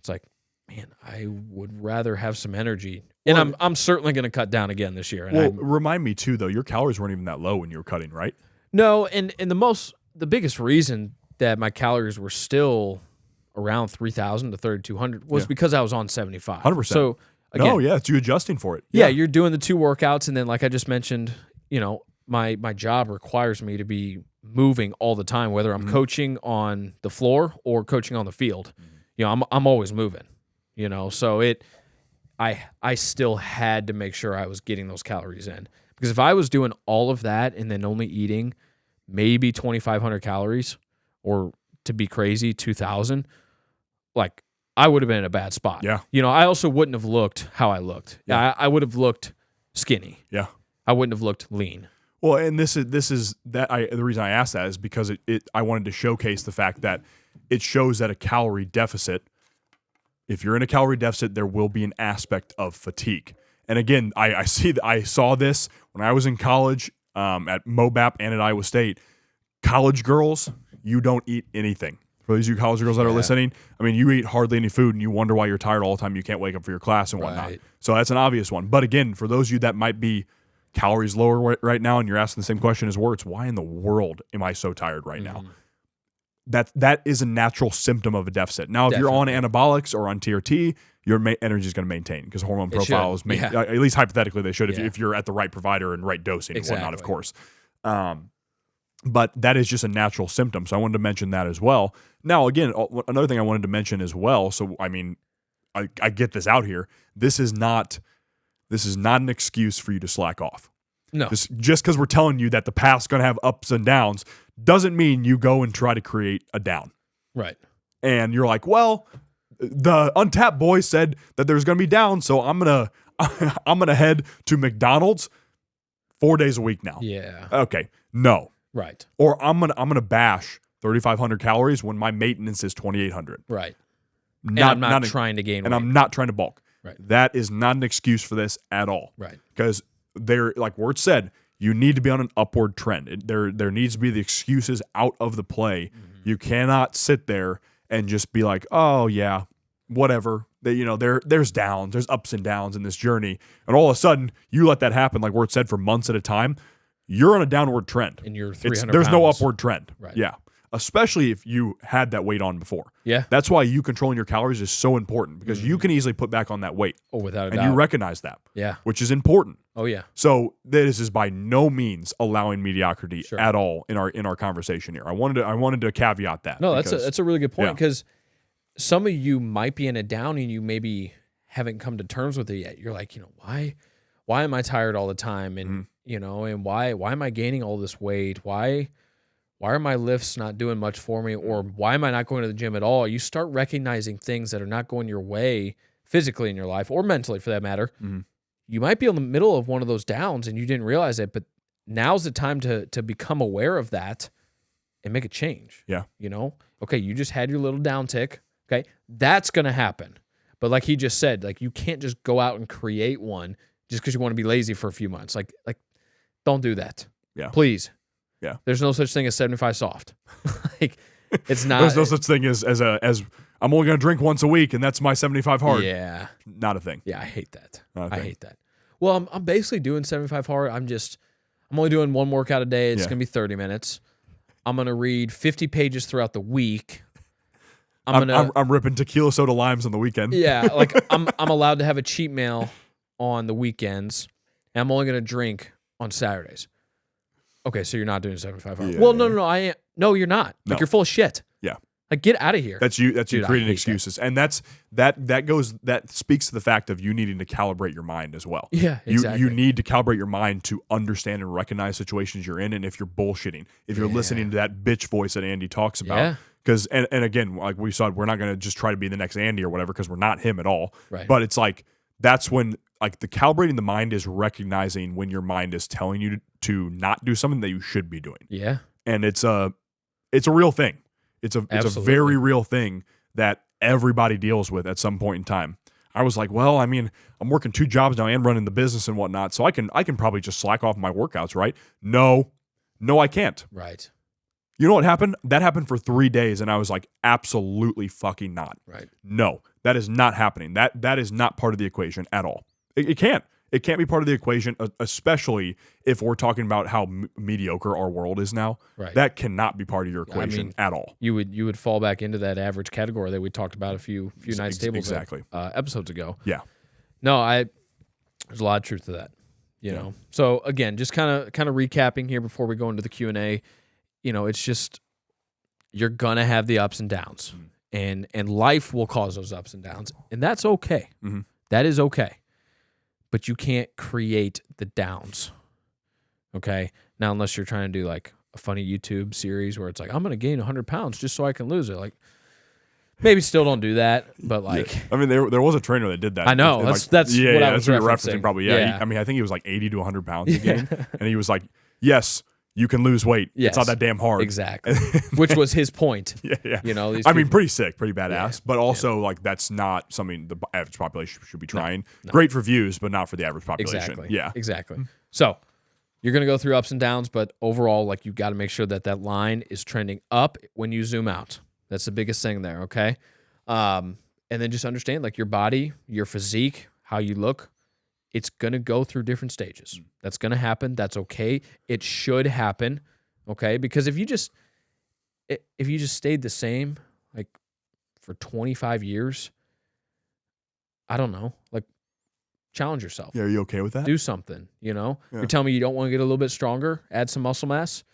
like, man, I would rather have some energy. And I'm certainly going to cut down again this year. And remind me too, though, your calories weren't even that low when you were cutting, right? No, and the biggest reason that my calories were still around 3,000 to 3,200 was because I was on 75. 100%. So again, it's you adjusting for it. Yeah, you're doing the 2 workouts, and then like I just mentioned, my job requires me to be moving all the time, whether I'm coaching on the floor or coaching on the field. I'm always moving. So I still had to make sure I was getting those calories in, because if I was doing all of that and then only eating maybe 2,500 calories, or to be crazy, 2,000, like I would have been in a bad spot. Yeah. I also wouldn't have looked how I looked. Yeah. I would have looked skinny. Yeah. I wouldn't have looked lean. Well, and this is that the reason I asked that is because I wanted to showcase the fact that it shows that a calorie deficit, if you're in a calorie deficit, there will be an aspect of fatigue. And again, I saw this when I was in college, at MOBAP and at Iowa State. College girls, you don't eat anything. For those of you college girls that are listening, I mean, you eat hardly any food, and you wonder why you're tired all the time. You can't wake up for your class and whatnot. Right. So that's an obvious one. But again, for those of you that might be calories lower right now, and you're asking the same question as Wurtz, why in the world am I so tired right now? That is a natural symptom of a deficit. Now, if you're on anabolics or on TRT, your energy is going to maintain, because hormone profiles, at least hypothetically, they should if you're at the right provider and right dosing and whatnot, of course. But that is just a natural symptom. So I wanted to mention that as well. Now, again, another thing I wanted to mention as well. So, I mean, I get this out here. This is not an excuse for you to slack off. No. Just because we're telling you that the path's going to have ups and downs doesn't mean you go and try to create a down. Right. And you're like, well, the Untapped boys said that there's going to be down, so I'm gonna head to McDonald's 4 days a week now. Yeah. Okay. No. Right. Or I'm gonna bash 3,500 calories when my maintenance is 2,800. Right. I'm not trying to gain weight. And I'm not trying to bulk. Right. That is not an excuse for this at all. Right. Because like Wurtz said, you need to be on an upward trend. There needs to be the excuses out of the play. You cannot sit there and just be like, oh yeah, whatever. There's downs, there's ups and downs in this journey, and all of a sudden you let that happen, like Wurtz said, for months at a time. You're on a downward trend, and you're 300 There's pounds. no upward trend. Right. Yeah, especially if you had that weight on before. Yeah, that's why you controlling your calories is so important, because you can easily put back on that weight. Oh, without a doubt. And you recognize that. Yeah, which is important. Oh yeah. So this is by no means allowing mediocrity at all in our conversation here. I wanted to caveat that. No, that's a really good point, because some of you might be in a down and you maybe haven't come to terms with it yet. You're like, why am I tired all the time? And and why am I gaining all this weight? Why are my lifts not doing much for me? Or why am I not going to the gym at all? You start recognizing things that are not going your way physically in your life, or mentally for that matter. You might be in the middle of one of those downs and you didn't realize it, but now's the time to become aware of that and make a change. Yeah. Okay, you just had your little downtick. Okay, that's going to happen. But like he just said, like you can't just go out and create one just because you want to be lazy for a few months. Like don't do that. Yeah. Please. Yeah. There's no such thing as 75 soft. Like it's not. There's no such thing as I'm only going to drink once a week and that's my 75 hard. Yeah. Not a thing. Yeah, I hate that. Not a I thing. hate that. Well, I'm basically doing 75 hard. I'm only doing one workout a day. It's Yeah. going to be 30 minutes. I'm going to read 50 pages throughout the week. I'm ripping tequila soda limes on the weekend. Yeah, like I'm allowed to have a cheat meal on the weekends, and I'm only going to drink on Saturdays. Okay, so you're not doing 75 hours. Yeah, Well, no, I am. No, you're not. Like No. you're full of shit. Yeah. Like get out of here. That's you Dude, I creating hate excuses. And that speaks to the fact of you needing to calibrate your mind as well. Yeah, exactly. You need to calibrate your mind to understand and recognize situations you're in, and if you're bullshitting, if you're listening to that bitch voice that Andy talks about. Yeah. Because and again, like we said, we're not going to just try to be the next Andy or whatever because we're not him at all. Right. But it's like that's when like the calibrating the mind is recognizing when your mind is telling you to not do something that you should be doing. Yeah. And it's a real thing. It's a Absolutely. very real thing that everybody deals with at some point in time. I was like, well, I mean, I'm working 2 jobs now and running the business and whatnot, so I can probably just slack off my workouts, right? No, I can't. Right. You know what happened? That happened for 3 days, and I was like, absolutely fucking not. Right. No, that is not happening. That is not part of the equation at all. It can't. It can't be part of the equation, especially if we're talking about how mediocre our world is now. Right. That cannot be part of your equation mean, at all. You would fall back into that average category that we talked about a few nights tables exactly. Episodes ago. Yeah. No, there's a lot of truth to that. You know. So again, just kind of recapping here before we go into the Q&A. You know, it's just you're gonna have the ups and downs, and life will cause those ups and downs, and that's okay. Mm-hmm. That is okay. But you can't create the downs. Okay? Now, unless you're trying to do like a funny YouTube series where it's like, I'm going to gain 100 pounds just so I can lose it. Like, maybe still don't do that, but like. Yeah. I mean, there was a trainer that did that. I know. That's what I was that's what you're referencing. Probably. Yeah. I mean, I think he was like 80 to 100 pounds a game. And he was like, yes, you can lose weight. Yes. It's not that damn hard. Exactly. Which was his point. Yeah. You know, I mean, pretty sick, pretty badass, Yeah. but also like that's not something the average population should be trying. No. Great for views, but not for the average population. Exactly. Yeah. Exactly. So you're going to go through ups and downs, but overall, like you got to make sure that line is trending up when you zoom out. That's the biggest thing there. Okay. And then just understand like your body, your physique, how you look, it's going to go through different stages. That's going to happen. That's okay. It should happen. Okay. Because if you just stayed the same, like for 25 years, I don't know, like challenge yourself. Yeah. Are you okay with that? Do something, you know, Yeah. You're telling me you don't want to get a little bit stronger, add some muscle mass,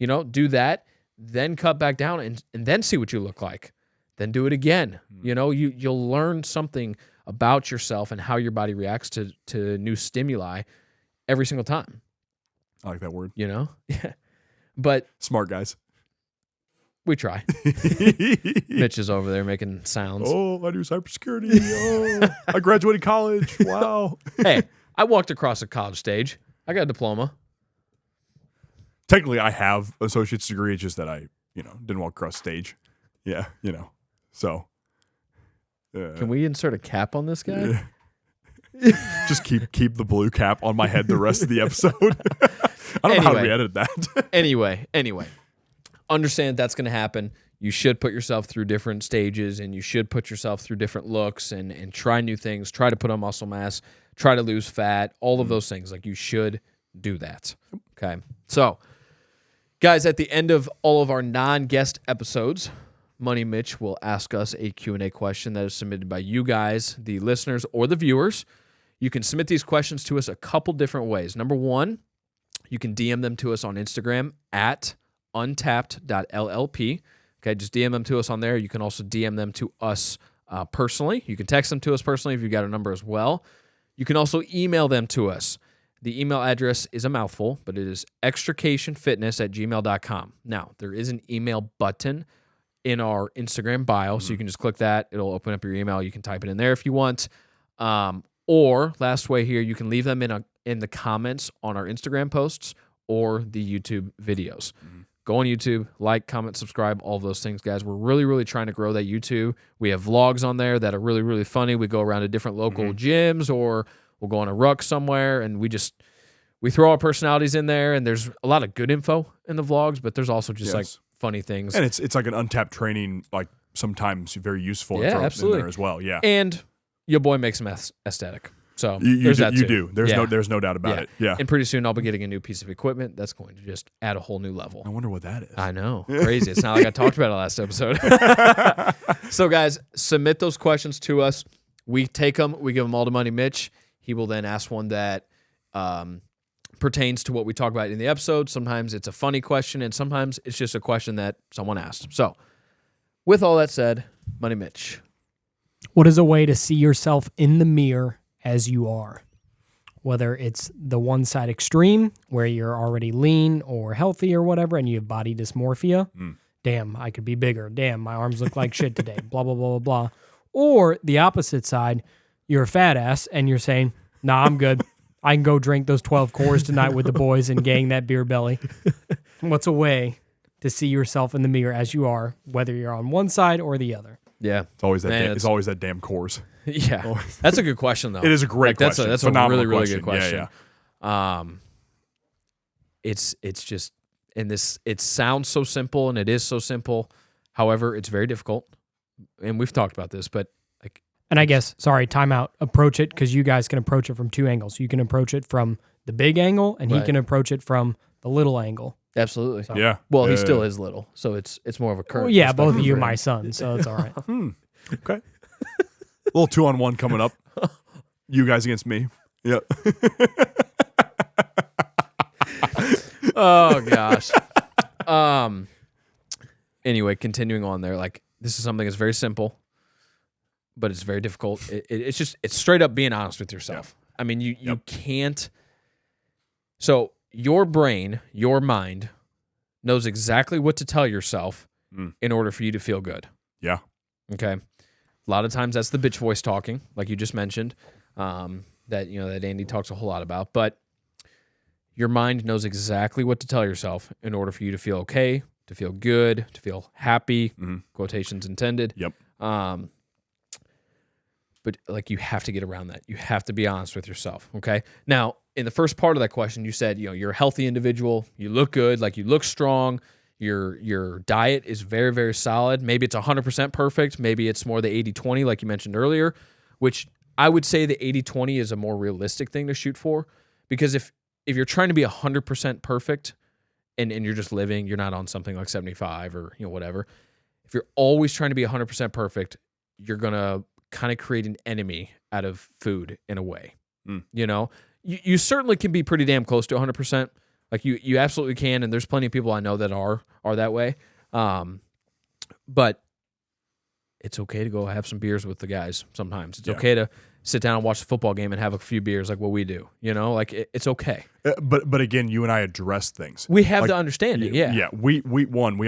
you know, do that, then cut back down and then see what you look like. Then do it again. You know, you'll learn something about yourself and how your body reacts to new stimuli every single time. I like that word. You know? Yeah. But Smart guys. we try. Mitch is over there making sounds. Oh, I do cybersecurity. Oh, I graduated college. Wow. Hey, I walked across a college stage. I got a diploma. Technically, I have an associate's degree. It's just that I, didn't walk across stage. Yeah, So. Can we insert a cap on this guy? Just keep the blue cap on my head the rest of the episode. I don't know how we edit that. Anyway. Understand that's going to happen. You should put yourself through different stages, and you should put yourself through different looks and try new things, try to put on muscle mass, try to lose fat, all of those things. Like you should do that. Okay. So, guys, at the end of all of our non-guest episodes, Money Mitch will ask us a Q&A question that is submitted by you guys, the listeners or the viewers. You can submit these questions to us a couple different ways. Number one, you can DM them to us on Instagram at untapped.llp. Okay, just DM them to us on there. You can also DM them to us personally. You can text them to us personally if you've got a number as well. You can also email them to us. The email address is a mouthful, but it is extricationfitness@gmail.com. Now, there is an email button in our Instagram bio, so you can just click that. It'll open up your email. You can type it in there if you want. Or last way here, you can leave them in the comments on our Instagram posts or the YouTube videos. go on YouTube, like, comment, subscribe, all of those things, guys. We're really, really trying to grow that YouTube. We have vlogs on there that are really, really funny. We go around to different local gyms, or we'll go on a ruck somewhere, and we throw our personalities in there, and there's a lot of good info in the vlogs, but there's also just like funny things. And it's like an untapped training, like sometimes very useful info absolutely. in there as well. Yeah. And your boy makes them aesthetic. So You that too. do. There's no doubt about it. Yeah. And pretty soon I'll be getting a new piece of equipment that's going to just add a whole new level. I wonder what that is. I know. Crazy. It's not like I talked about it last episode. So guys, submit those questions to us. We take them. We give them all to Money Mitch. He will then ask one that pertains to what we talk about in the episode. Sometimes it's a funny question, and sometimes it's just a question that someone asked. So with all that said, Money Mitch. What is a way to see yourself in the mirror as you are? Whether it's the one side extreme where you're already lean or healthy or whatever, and you have body dysmorphia. Damn, I could be bigger. Damn, my arms look like shit today. Blah, blah, blah, blah, blah. Or the opposite side, you're a fat ass and you're saying, nah, I'm good. I can go drink those 12 cores tonight with the boys and gang that beer belly. What's a way to see yourself in the mirror as you are, whether you're on one side or the other? Yeah. It's always that it's always that damn course. Yeah. That's a good question, though. It is a great question. That's a really, really good question. Yeah. It's just, and it sounds so simple, and it is so simple. However, it's very difficult. And we've talked about this, but like, and I guess, sorry, time out. Approach it, because you guys can approach it from two angles. You can approach it from the big angle, and he can approach it from the little angle. Absolutely. So, Yeah. Well, he still is little, so it's more of a current. Well, yeah, both of you are my son, so it's all right. Okay. A little 2-on-1 coming up. You guys against me. Yep. Oh gosh. Anyway, continuing on there, like, this is something that's very simple, but it's very difficult. It's straight up being honest with yourself. I mean, you can't. So your brain, your mind, knows exactly what to tell yourself in order for you to feel good. Yeah. Okay. A lot of times that's the bitch voice talking, like you just mentioned, that Andy talks a whole lot about. But your mind knows exactly what to tell yourself in order for you to feel okay, to feel good, to feel happy. Quotations intended. Yep. But like, you have to get around that. You have to be honest with yourself. Okay. Now, in the first part of that question, you said, you're a healthy individual. You look good. Like, you look strong. Your diet is very, very solid. Maybe it's 100% perfect. Maybe it's more the 80-20, like you mentioned earlier, which I would say the 80-20 is a more realistic thing to shoot for, because if you're trying to be 100% perfect and you're just living, you're not on something like 75 or whatever. If you're always trying to be 100% perfect, you're going to kind of create an enemy out of food in a way. You certainly can be pretty damn close to 100%. Like, you absolutely can, and there's plenty of people I know that are that way. But it's okay to go have some beers with the guys sometimes. It's okay to sit down and watch the football game and have a few beers like what we do. Like, it's okay. But again, you and I address things. We have the understanding, Yeah, we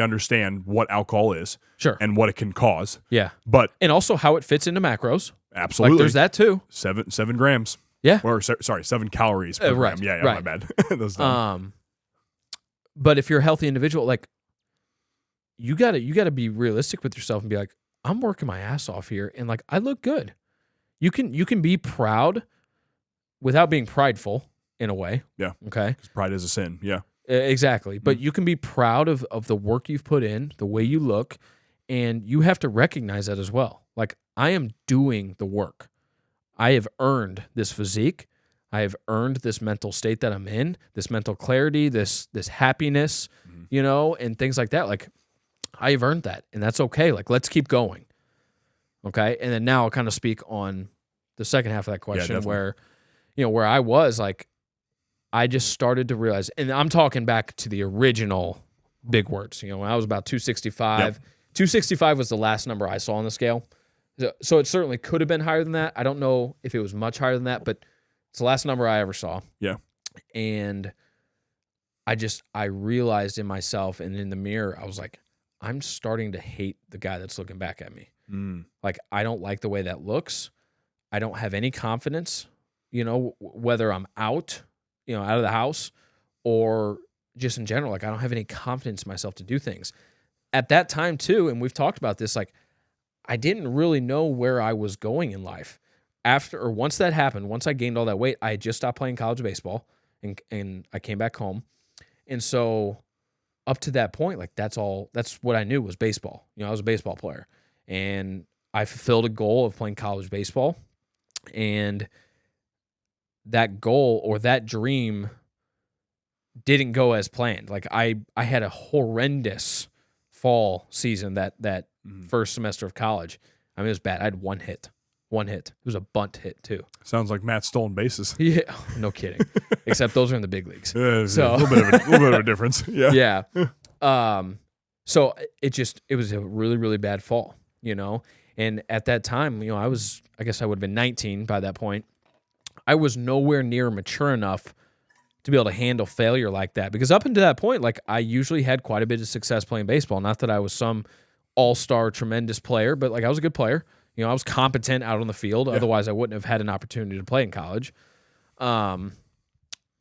understand what alcohol is. Sure. And what it can cause. Yeah. But and also how it fits into macros. Absolutely. Like, there's that too. 7 grams. Yeah. Or sorry, 7 calories per right. gram. Yeah, right. my bad. Those dumb. But if you're a healthy individual, like, you gotta be realistic with yourself and be like, I'm working my ass off here, and like, I look good. You can be proud without being prideful in a way. Yeah. Okay. Because pride is a sin. Yeah. Exactly. But you can be proud of the work you've put in, the way you look, and you have to recognize that as well. Like, I am doing the work. I have earned this physique. I have earned this mental state that I'm in, this mental clarity, this happiness, and things like that. Like, I have earned that, and that's okay. Like, let's keep going. Okay. And then now I'll kind of speak on the second half of that question where I was like, I just started to realize, and I'm talking back to the original big words, when I was about 265, 265 was the last number I saw on the scale. So it certainly could have been higher than that. I don't know if it was much higher than that, but it's the last number I ever saw. Yeah. And I realized in myself and in the mirror, I was like, I'm starting to hate the guy that's looking back at me. Like, I don't like the way that looks. I don't have any confidence, whether I'm out of the house or just in general, like I don't have any confidence in myself to do things. At that time too, and we've talked about this, like I didn't really know where I was going in life. Once that happened, once I gained all that weight, I had just stopped playing college baseball and I came back home. And so up to that point, like that's what I knew was baseball. You know, I was a baseball player and I fulfilled a goal of playing college baseball, and that goal or that dream didn't go as planned. Like I had a horrendous fall season that first semester of college. I mean, it was bad. I had one hit. It was a bunt hit too. Sounds like Matt's stolen bases. Yeah, no kidding. Except those are in the big leagues. So a little bit of a difference. Yeah. Yeah. So it was a really, really bad fall, you know? And at that time, you know, I guess I would have been 19 by that point. I was nowhere near mature enough to be able to handle failure like that. Because up until that point, like I usually had quite a bit of success playing baseball. Not that I was some all-star tremendous player, but like I was a good player. You know, I was competent out on the field. Yeah. Otherwise, I wouldn't have had an opportunity to play in college. But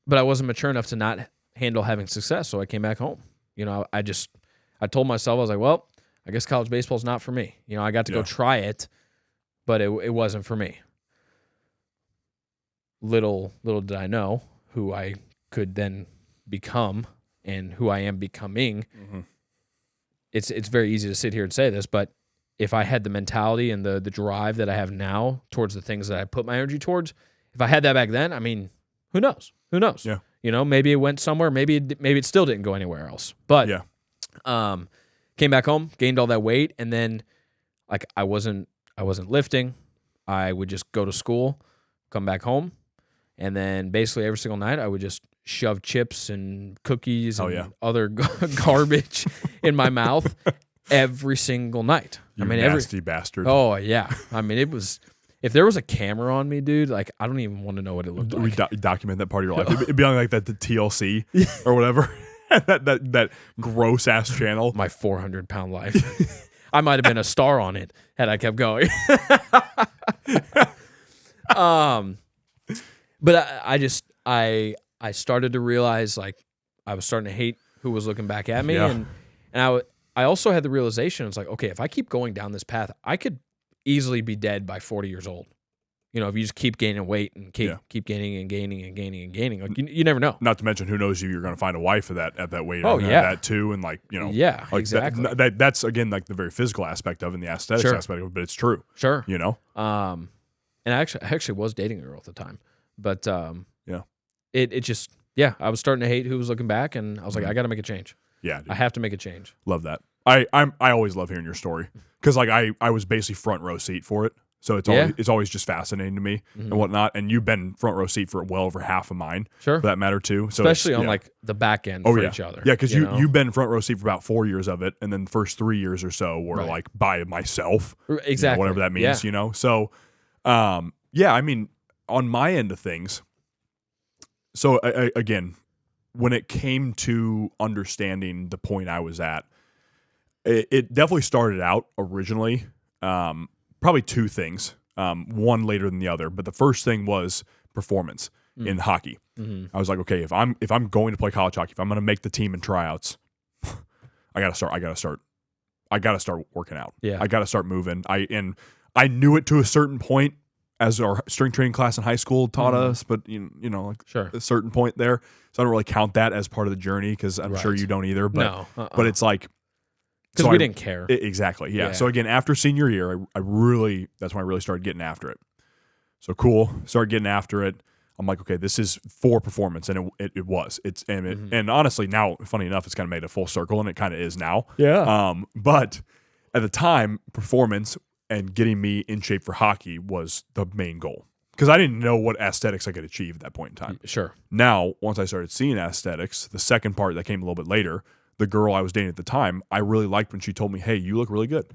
I wasn't mature enough to not handle having success, so I came back home. You know, I told myself, I was like, well, I guess college baseball is not for me. You know, I got to go try it, but it wasn't for me. Little did I know who I could then become and who I am becoming. Mm-hmm. It's very easy to sit here and say this, but if I had the mentality and the drive that I have now towards the things that I put my energy towards, if I had that back then, I mean, who knows? Yeah. You know, maybe it went somewhere. Maybe it still didn't go anywhere else. But came back home, gained all that weight, and then like I wasn't lifting. I would just go to school, come back home, and then basically every single night I would just shove chips and cookies and other garbage in my mouth every single night. You nasty bastard. Oh, yeah. I mean, it was... If there was a camera on me, dude, like, I don't even want to know what it looked like. We document that part of your life. It'd be on like the TLC or whatever. that gross-ass channel. My 400-pound life. I might have been a star on it had I kept going. But I started to realize, like, I was starting to hate who was looking back at me. Yeah. And I also had the realization, it's like, okay, if I keep going down this path, I could easily be dead by 40 years old. You know, if you just keep gaining weight and keep gaining and gaining and gaining and gaining, like you never know. Not to mention, who knows if you're going to find a wife at that weight. Oh, yeah. That too. And like, you know. Yeah, like exactly. That's, again, like the very physical aspect of it and the aesthetics aspect of it, but it's true. Sure. You know? And I actually was dating a girl at the time. But it just, I was starting to hate who was looking back, and I was like, I got to make a change. Yeah, dude. I have to make a change. Love that. I always love hearing your story because like I was basically front row seat for it, so it's always just fascinating to me and whatnot. And you've been front row seat for well over half of mine, for that matter too. So especially on like the back end for each other. Yeah, because you've been front row seat for about 4 years of it, and then the first 3 years or so were like by myself, exactly, whatever that means, you know. So, I mean, on my end of things, so again, when it came to understanding the point I was at, it definitely started out originally, probably two things, one later than the other. But the first thing was performance in hockey. Mm-hmm. I was like, okay, if I'm going to play college hockey, if I'm going to make the team in tryouts, I gotta start working out. Yeah, I gotta start moving. I knew it to a certain point, as our strength training class in high school taught us, but you know, like a certain point there. So I don't really count that as part of the journey because I'm sure you don't either. But but it's like, because we didn't care. Exactly. Yeah. So again, after senior year, that's when I really started getting after it. So cool. Started getting after it. I'm like, okay, this is for performance. And it was. And honestly, now, funny enough, it's kind of made a full circle, and it kind of is now. Yeah. But at the time, performance and getting me in shape for hockey was the main goal. Because I didn't know what aesthetics I could achieve at that point in time. Sure. Now, once I started seeing aesthetics, the second part that came a little bit later, the girl I was dating at the time, I really liked when she told me, hey, you look really good.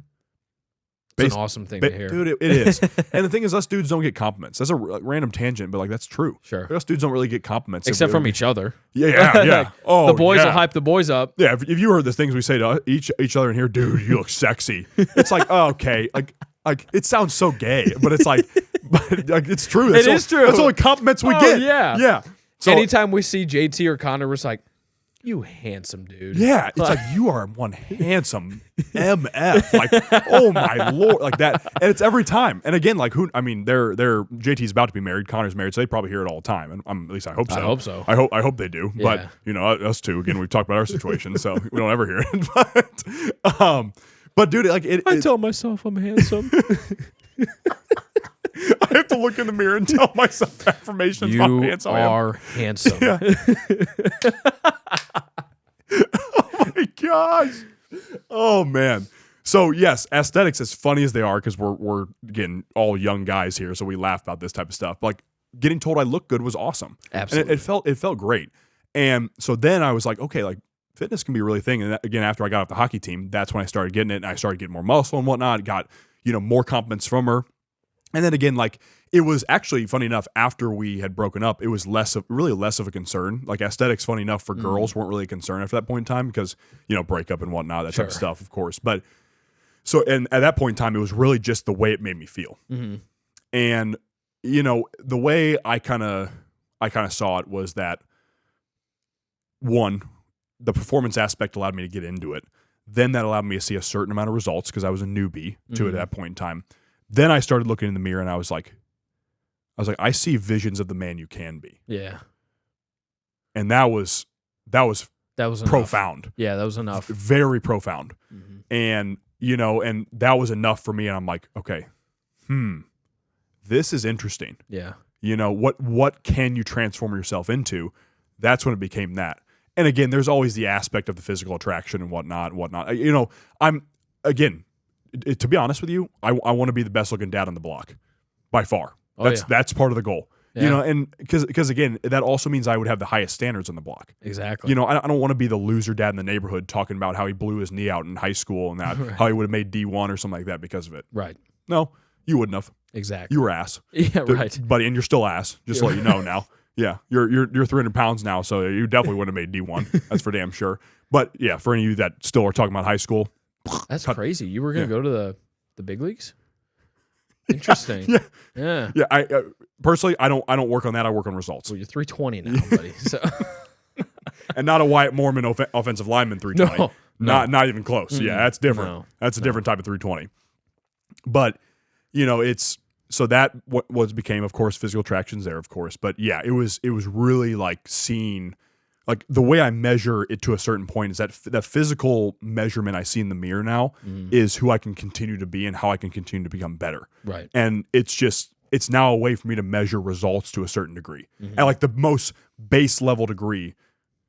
It's an awesome thing to hear. Dude, it is. And the thing is, us dudes don't get compliments. That's a random tangent, but like that's true. Sure. Us dudes don't really get compliments. Except from each other. Yeah. Oh, the boys will hype the boys up. Yeah, if you heard the things we say to each other in here, dude, you look sexy. It's like, oh, okay. Like it sounds so gay, but it's like, it's true. It is true. That's all the compliments we get. Yeah. Yeah. So anytime we see JT or Connor, we're just like, You handsome dude. Yeah, it's like you are one handsome MF. Like, oh my Lord, like that. And it's every time. And again, like they're JT's about to be married, Connor's married, so they probably hear it all the time. And at least I hope so. I hope so. I hope they do. Yeah. But us too. Again, we've talked about our situation, so we don't ever hear it. But dude, like I tell myself I'm handsome. I have to look in the mirror and tell myself affirmations. You are handsome. Yeah. Oh my gosh. Oh man. So yes, aesthetics, as funny as they are, because we're again all young guys here, so we laugh about this type of stuff. Like getting told I look good was awesome. Absolutely. And it felt great. And so then I was like, okay, like fitness can be a really thing. And again, after I got off the hockey team, that's when I started getting it, and I started getting more muscle and whatnot. Got more compliments from her. And then again, like it was actually funny enough, after we had broken up, it was really less of a concern. Like aesthetics, funny enough, for girls weren't really a concern after that point in time because, breakup and whatnot, that type of stuff, of course. But so, and at that point in time, it was really just the way it made me feel. Mm-hmm. And, the way I kind of saw it was that, one, the performance aspect allowed me to get into it. Then that allowed me to see a certain amount of results because I was a newbie to it at that point in time. Then I started looking in the mirror and I was like, I see visions of the man you can be. Yeah. And that was profound. Enough. Yeah, that was enough. Very profound. Mm-hmm. And, and that was enough for me. And I'm like, okay, this is interesting. Yeah. What can you transform yourself into? That's when it became that. And again, there's always the aspect of the physical attraction and whatnot. To be honest with you, I want to be the best looking dad on the block by far. That's part of the goal. Yeah. And because again, that also means I would have the highest standards on the block. Exactly. I don't want to be the loser dad in the neighborhood talking about how he blew his knee out in high school and that how he would have made D1 or something like that because of it. Right. No, you wouldn't have. Exactly. You were ass. Yeah, right. Buddy, and you're still ass. Just to let you know now. Yeah, you're 300 pounds now, so you definitely wouldn't have made D1. That's for damn sure. But yeah, for any of you that still are talking about high school, that's crazy. You were gonna go to the big leagues? Interesting. Yeah. I personally, I don't work on that. I work on results. Well, you're 320 now, buddy. So, and not a Wyatt Mormon offensive lineman 320. No. Not even close. Mm-hmm. Yeah, that's different. No. That's a different type of 320. But it's. So that what became, of course, physical attractions there, of course. But yeah, it was really like seeing, like the way I measure it to a certain point is that physical measurement I see in the mirror now is who I can continue to be and how I can continue to become better. Right. And it's now a way for me to measure results to a certain degree. At like the most base level degree,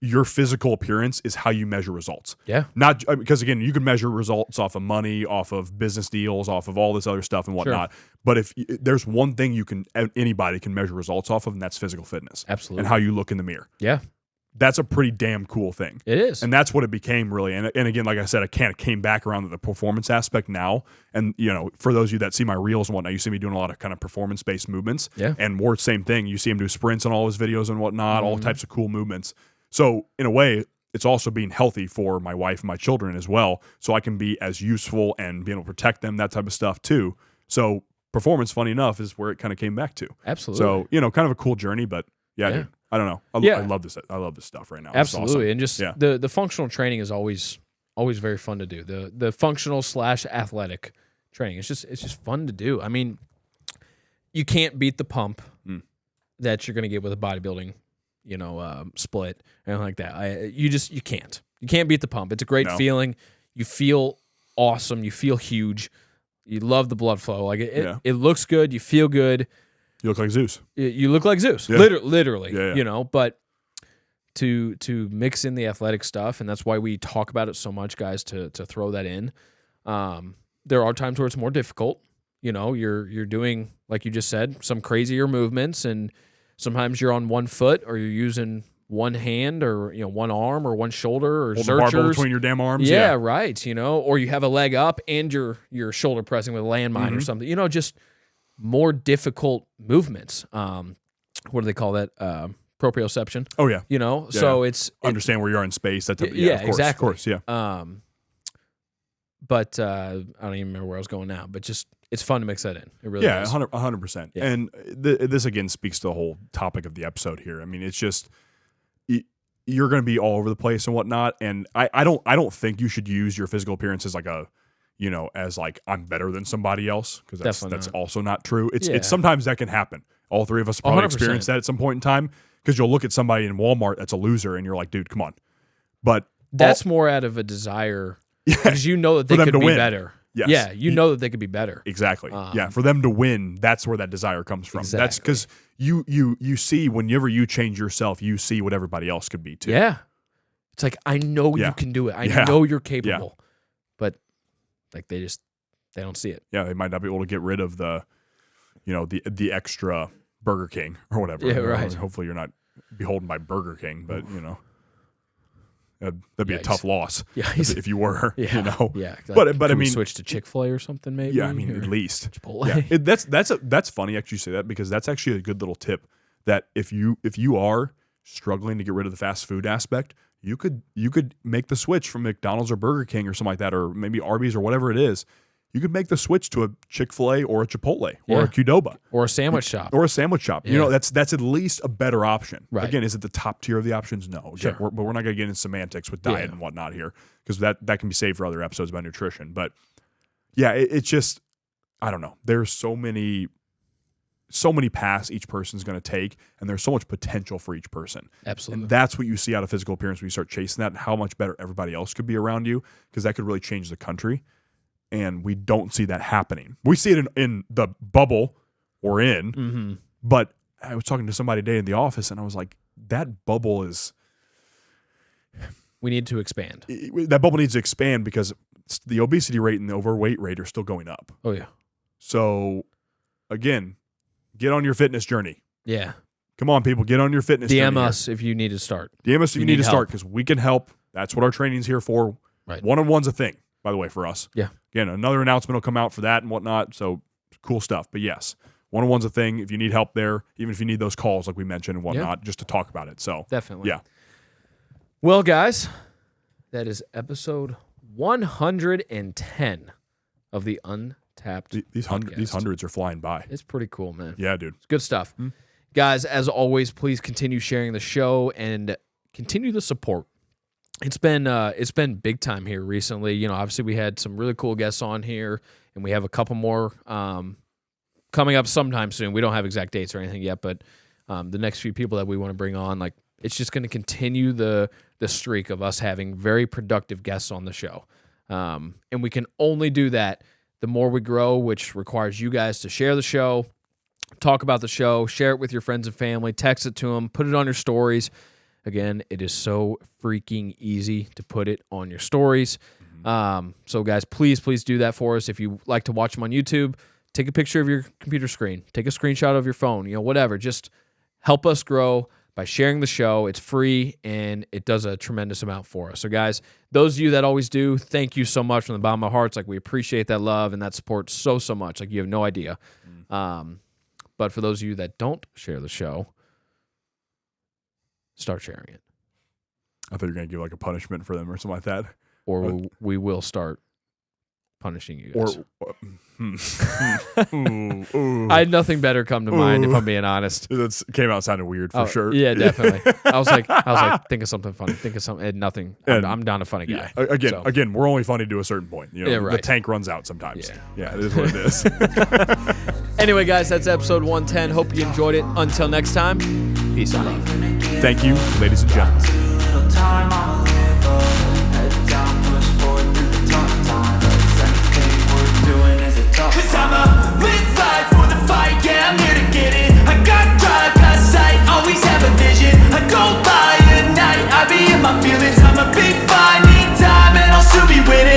your physical appearance is how you measure results. Yeah. Not because again, you can measure results off of money, off of business deals, off of all this other stuff and whatnot. Sure. But if there's one thing anybody can measure results off of, and that's physical fitness. Absolutely. And how you look in the mirror. Yeah. That's a pretty damn cool thing. It is. And that's what it became really. And again, like I said, I kind of came back around to the performance aspect now. And, for those of you that see my reels and whatnot, you see me doing a lot of kind of performance-based movements. Yeah. And Wurtz, same thing. You see him do sprints on all his videos and whatnot, all types of cool movements. So in a way, it's also being healthy for my wife and my children as well. So I can be as useful and being able to protect them, that type of stuff too. So performance, funny enough, is where it kind of came back to. Absolutely. So, kind of a cool journey, but yeah. Dude, I don't know. I love this. I love this stuff right now. Absolutely. Awesome. And just the functional training is always very fun to do. The functional / athletic training. It's just fun to do. I mean, you can't beat the pump that you're going to get with a bodybuilding split and like that. You can't. You can't beat the pump. It's a great feeling. You feel awesome. You feel huge. You love the blood flow. Like it looks good. You feel good. You look like Zeus. You look like Zeus. Yeah. Literally. Yeah. But to mix in the athletic stuff, and that's why we talk about it so much, guys, to throw that in. There are times where it's more difficult. You're doing, like you just said, some crazier movements, and sometimes you're on one foot or you're using one hand or one arm or one shoulder or hold the barbell between your damn arms. Yeah, right. Or you have a leg up and you're shoulder pressing with a landmine or something. Just more difficult movements. What do they call that? Proprioception. Oh yeah. So it's understand where you are in space. That's of course, exactly. Of course, yeah. But I don't even remember where I was going now. But just it's fun to mix that in. It really is. 100%. Yeah. And this again speaks to the whole topic of the episode here. I mean, it's just you're going to be all over the place and whatnot. And I don't think you should use your physical appearance as like as like I'm better than somebody else, because that's also not true. It's sometimes that can happen. All three of us probably 100%. experienced that at some point in time, because you'll look at somebody in Walmart that's a loser and you're like, dude, come on. But that's more out of a desire, because you know that they could be win. better. Yes. Yeah, you know that they could be better. Exactly. For them to win, that's where that desire comes from. Exactly. That's because you see, whenever you change yourself, you see what everybody else could be too. Yeah. It's like, I know you can do it. I know you're capable. But like they don't see it. Yeah, they might not be able to get rid of the extra Burger King or whatever. Yeah, right. Hopefully you're not beholden by Burger King, but that'd be a tough loss. Yeah, if you were. Yeah, yeah. Like, but I mean, switch to Chick-fil-A or something, maybe. Yeah, I mean, at least Chipotle. Yeah, that's funny actually you say that, because that's actually a good little tip, that if you are struggling to get rid of the fast food aspect, you could make the switch from McDonald's or Burger King or something like that, or maybe Arby's or whatever it is. You could make the switch to a Chick-fil-A or a Chipotle or a Qdoba or a sandwich shop. Yeah. That's at least a better option. Right. Again, is it the top tier of the options? No. Sure. But we're not going to get into semantics with diet and whatnot here, because that can be saved for other episodes about nutrition. But yeah, it's just, I don't know. There's so many paths each person's going to take, and there's so much potential for each person. Absolutely. And that's what you see out of physical appearance when you start chasing that, and how much better everybody else could be around you, because that could really change the country. And we don't see that happening. We see it in the bubble we're in, but I was talking to somebody today in the office, and I was like, that bubble is... We need to expand. That bubble needs to expand, because the obesity rate and the overweight rate are still going up. Oh, yeah. So, again, get on your fitness journey. Yeah. Come on, people, get on your fitness journey. DM us if you need to start. DM us if you need to start, because we can help. That's what our training's here for. Right. One-on-one's a thing, by the way, for us. Yeah. Again, another announcement will come out for that and whatnot, so cool stuff. But yes, one-on-one's a thing. If you need help there, even if you need those calls like we mentioned and whatnot, just to talk about it. So definitely. Yeah. Well, guys, that is episode 110 of the Untapped These hundreds are flying by. It's pretty cool, man. Yeah, dude. It's good stuff. Guys, as always, please continue sharing the show and continue the support. It's been big time here recently. Obviously we had some really cool guests on here, and we have a couple more coming up sometime soon. We don't have exact dates or anything yet, but the next few people that we want to bring on, like, it's just going to continue the streak of us having very productive guests on the show. And we can only do that the more we grow, which requires you guys to share the show, talk about the show, share it with your friends and family, text it to them, put it on your stories. Again, it is so freaking easy to put it on your stories. So, guys, please do that for us. If you like to watch them on YouTube, take a picture of your computer screen. Take a screenshot of your phone, whatever. Just help us grow by sharing the show. It's free, and it does a tremendous amount for us. So, guys, those of you that always do, thank you so much from the bottom of my heart. It's like we appreciate that love and that support so much. Like, you have no idea. But for those of you that don't share the show, start sharing it. I thought you were going to give like a punishment for them or something like that. Or we will start punishing you guys. I had nothing better come to mind, if I'm being honest. That came out sounding weird for sure. Yeah, definitely. I was like, think of something funny. Think of something. And nothing. I'm down a funny guy. Again, we're only funny to a certain point. The tank runs out sometimes. Yeah, it is what it is. Anyway, guys, that's episode 110. Hope you enjoyed it. Until next time, peace and love. Thank you, ladies and gentlemen.